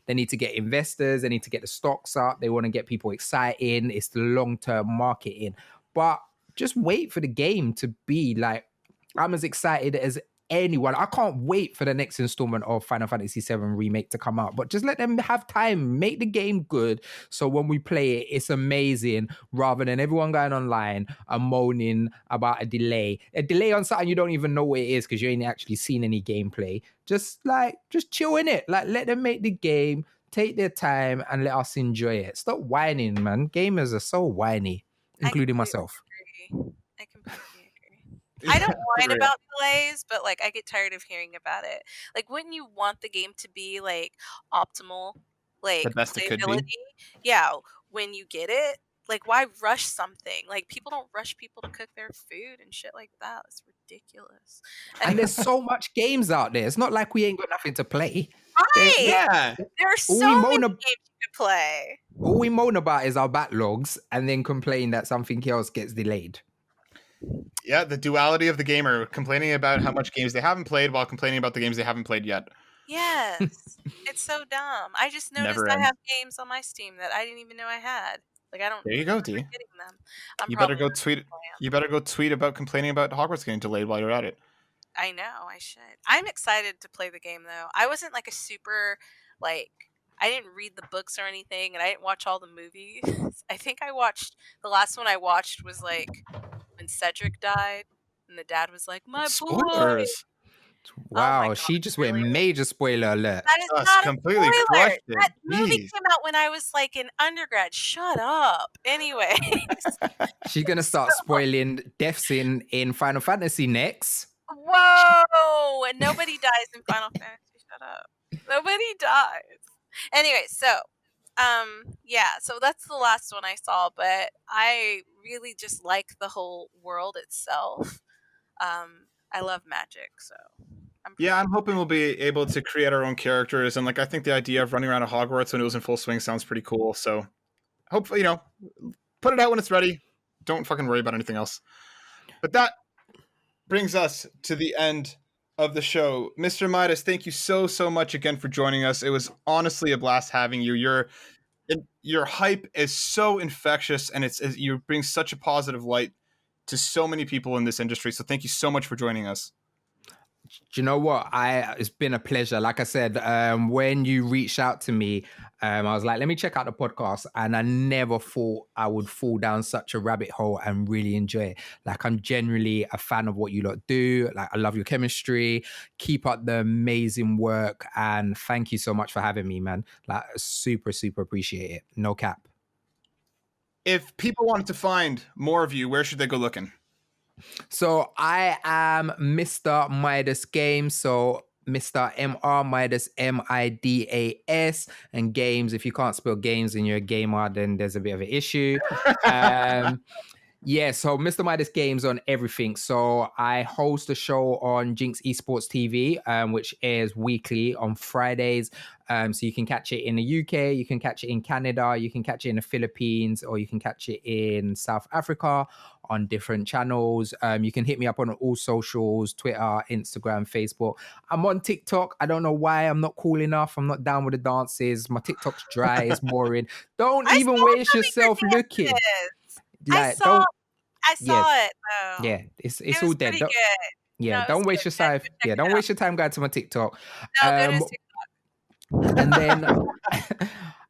they need to get investors, they need to get the stocks up, they want to get people excited. It's the long-term marketing. But just wait for the game to be like, I'm as excited as anyone. I can't wait for the next installment of Final Fantasy VII Remake to come out, but just let them have time, make the game good, so when we play it, it's amazing, rather than everyone going online and moaning about a delay on something you don't even know what it is because you ain't actually seen any gameplay. Just chill in it. Like, let them make the game, take their time, and let us enjoy it. Stop whining, man. Gamers are so whiny, including myself. I completely agree. I don't whine about delays, but like I get tired of hearing about it. Like, wouldn't you want the game to be like optimal, like The best it could be. playability? Yeah, when you get it, like why rush something? Like people don't rush people to cook their food and shit like that. It's ridiculous. And there's so much games out there. It's not like we ain't got nothing to play. Right. Yeah. There are so many games you could play. All we moan about is our backlogs and then complain that something else gets delayed. Yeah, the duality of the gamer, complaining about how much games they haven't played while complaining about the games they haven't played yet. Yes. It's so dumb. I just noticed I have games on my Steam that I didn't even know I had. Like, I don't. There you go, D. Getting them. You better go tweet. You better go tweet about complaining about Hogwarts getting delayed while you're at it. I know. I should. I'm excited to play the game though. I wasn't like a super like. I didn't read the books or anything, and I didn't watch all the movies. I think the last one I watched was like when Cedric died, and the dad was like, "My boy." Wow, oh she just went major spoiler alert. That is not completely a spoiler. That movie came out when I was like in undergrad. Shut up. Anyways. She's gonna start spoiling deaths in Final Fantasy next. Whoa! And nobody dies in Final Fantasy. Shut up. Nobody dies. Anyway, so yeah, so that's the last one I saw, but I really just like the whole world itself. I love magic, so I'm hoping we'll be able to create our own characters, and like I think the idea of running around a Hogwarts when it was in full swing sounds pretty cool. So hopefully, put it out when it's ready. Don't fucking worry about anything else. But that brings us to the end of the show. Mr. Midas, thank you so much again for joining us. It was honestly a blast having you. Your hype is so infectious, and you bring such a positive light to so many people in this industry. So thank you so much for joining us. Do you know what? It's been a pleasure. Like I said, when you reached out to me, I was like, let me check out the podcast. And I never thought I would fall down such a rabbit hole and really enjoy it. Like, I'm generally a fan of what you lot do. Like, I love your chemistry. Keep up the amazing work. And thank you so much for having me, man. Like, super appreciate it. No cap. If people wanted to find more of you, where should they go looking? So I am Mr. Midas Games. So Mr. M.R. Midas, M-I-D-A-S. And games, if you can't spell games and you're a gamer, then there's a bit of an issue. Yeah, so Mr. Midas Games on everything. So I host a show on Jinx Esports TV, which airs weekly on Fridays. So you can catch it in the UK, you can catch it in Canada, you can catch it in the Philippines, or you can catch it in South Africa on different channels. You can hit me up on all socials, Twitter, Instagram, Facebook. I'm on TikTok. I don't know why I'm not cool enough. I'm not down with the dances. My TikTok's dry, it's boring. Don't even waste yourself looking. Like, I saw it though. Yeah, it's all dead. Good. Yeah, No, it was don't waste good. your time. Check Yeah, it don't out. waste your time going to my TikTok. No, go to his TikTok. And then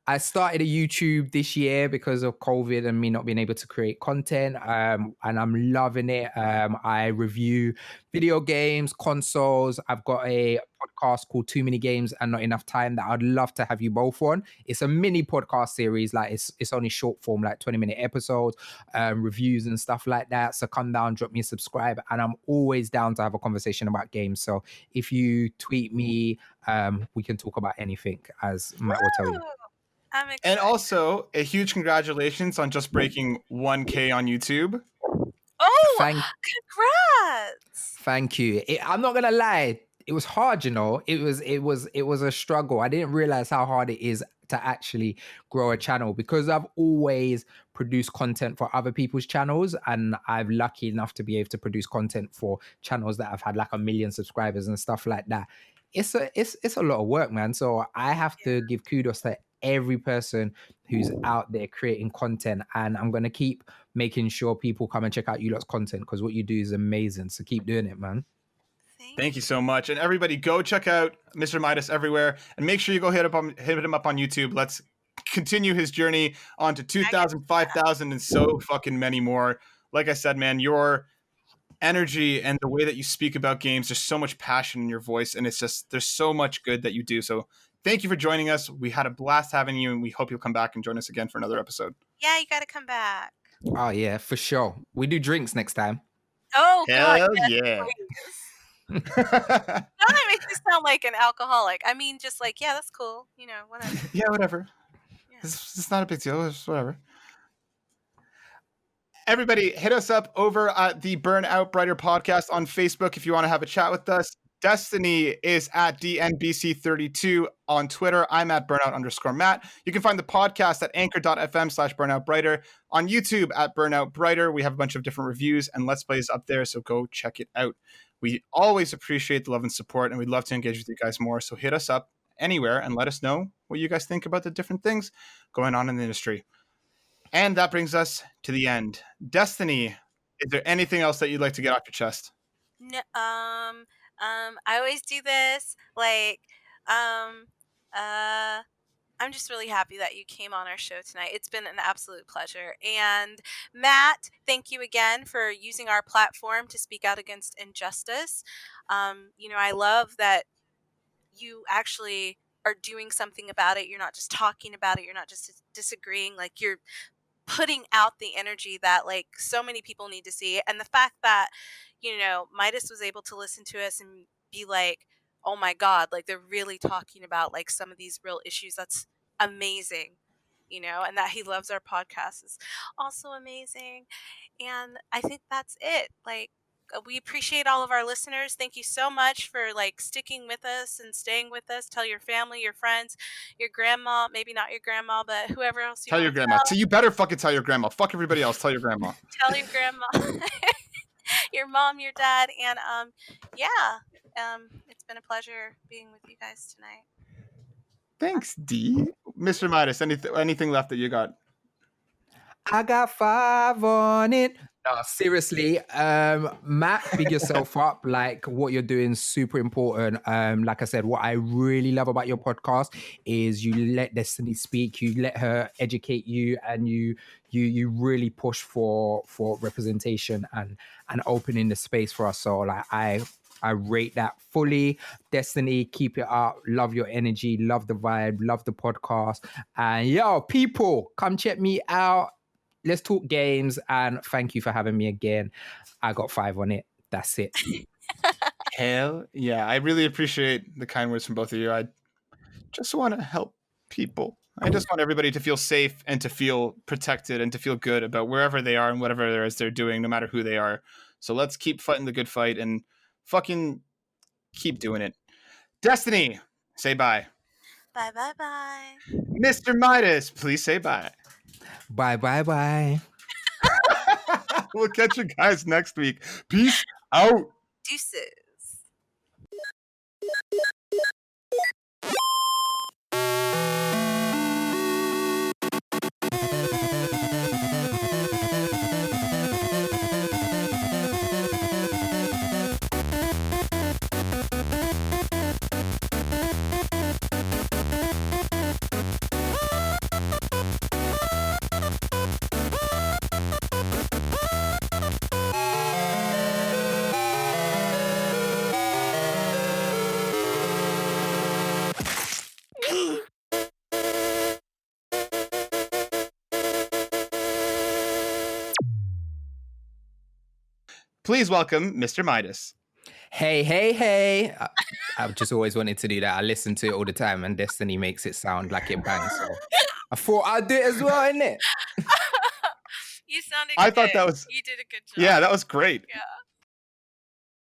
I started a YouTube this year because of COVID and me not being able to create content. And I'm loving it. I review video games, consoles. I've got a podcast called Too Many Games and Not Enough Time that I'd love to have you both on. It's a mini podcast series. Like it's only short form, like 20-minute episodes, reviews and stuff like that. So come down, drop me a subscribe. And I'm always down to have a conversation about games. So if you tweet me, we can talk about anything, as Matt will tell you. I'm excited. And also, a huge congratulations on just breaking 1K on YouTube. Oh, Congrats! Thank you. I'm not gonna lie, it was hard, you know. It was a struggle. I didn't realize how hard it is to actually grow a channel because I've always produced content for other people's channels, and I'm lucky enough to be able to produce content for channels that have had like 1 million subscribers and stuff like that. It's a lot of work, man. So I have to give kudos to every person who's out there creating content, and I'm gonna keep making sure people come and check out you lot's content because what you do is amazing. So keep doing it, man. Thank you so much. And everybody go check out Mr. Midas everywhere and make sure you go hit him up on YouTube. Let's continue his journey on to 2,000, 5,000 and so fucking many more. Like I said, man, your energy and the way that you speak about games, there's so much passion in your voice, and it's just there's so much good that you do. So thank you for joining us. We had a blast having you, and we hope you'll come back and join us again for another episode. Yeah, you got to come back. Oh yeah, for sure. We do drinks next time. Oh Hell God, yeah. Now that makes me sound like an alcoholic. I mean, just like, yeah, that's cool. You know, whatever. Yeah, whatever. Yeah. It's not a big deal. It's whatever. Everybody, hit us up over at the Burnout Brighter podcast on Facebook if you want to have a chat with us. Destiny is at DNBC32 on Twitter. I'm at burnout_Matt. You can find the podcast at anchor.fm/burnoutbrighter, on YouTube at Burnout Brighter. We have a bunch of different reviews and Let's Plays up there, so go check it out. We always appreciate the love and support, and we'd love to engage with you guys more. So hit us up anywhere and let us know what you guys think about the different things going on in the industry. And that brings us to the end. Destiny, is there anything else that you'd like to get off your chest? No, I always do this. Like, I'm just really happy that you came on our show tonight. It's been an absolute pleasure. And Matt, thank you again for using our platform to speak out against injustice. You know, I love that you actually are doing something about it. You're not just talking about it. You're not just disagreeing. Like, you're putting out the energy that like so many people need to see. And the fact that, you know, Midas was able to listen to us and be like, oh my God, like they're really talking about like some of these real issues. That's amazing, you know, and that he loves our podcast is also amazing. And I think that's it. Like, we appreciate all of our listeners. Thank you so much for like sticking with us and staying with us. Tell your family, your friends, your grandma, maybe not your grandma, but whoever else you tell your grandma. So you better fucking tell your grandma. Fuck everybody else. Tell your grandma. Tell your grandma, your mom, your dad, and it's been a pleasure being with you guys tonight. Thanks, D. Mr. Midas, anything left that you got? I got 5 on it. No, seriously, Matt, big yourself up. Like what you're doing is super important. Like I said, what I really love about your podcast is you let Destiny speak, you let her educate you, and you really push for representation and opening the space for us. So like I rate that fully. Destiny, keep it up. Love your energy, love the vibe, love the podcast. And yo, people, come check me out. Let's talk games, and thank you for having me again. I got 5 on it. That's it. Hell yeah. I really appreciate the kind words from both of you. I just want to help people. I just want everybody to feel safe and to feel protected and to feel good about wherever they are and whatever it is they're doing, no matter who they are. So let's keep fighting the good fight and fucking keep doing it. Destiny, say bye. Bye, bye, bye. Mr. Midas, please say bye. Bye, bye, bye. We'll catch you guys next week. Peace out. Deuces. Please welcome Mr. Midas. Hey. I've just always wanted to do that. I listen to it all the time, and Destiny makes it sound like it bangs. So I thought I'd do it as well, innit? You sounded I good. thought that was... You did a good job. Yeah, that was great. Yeah.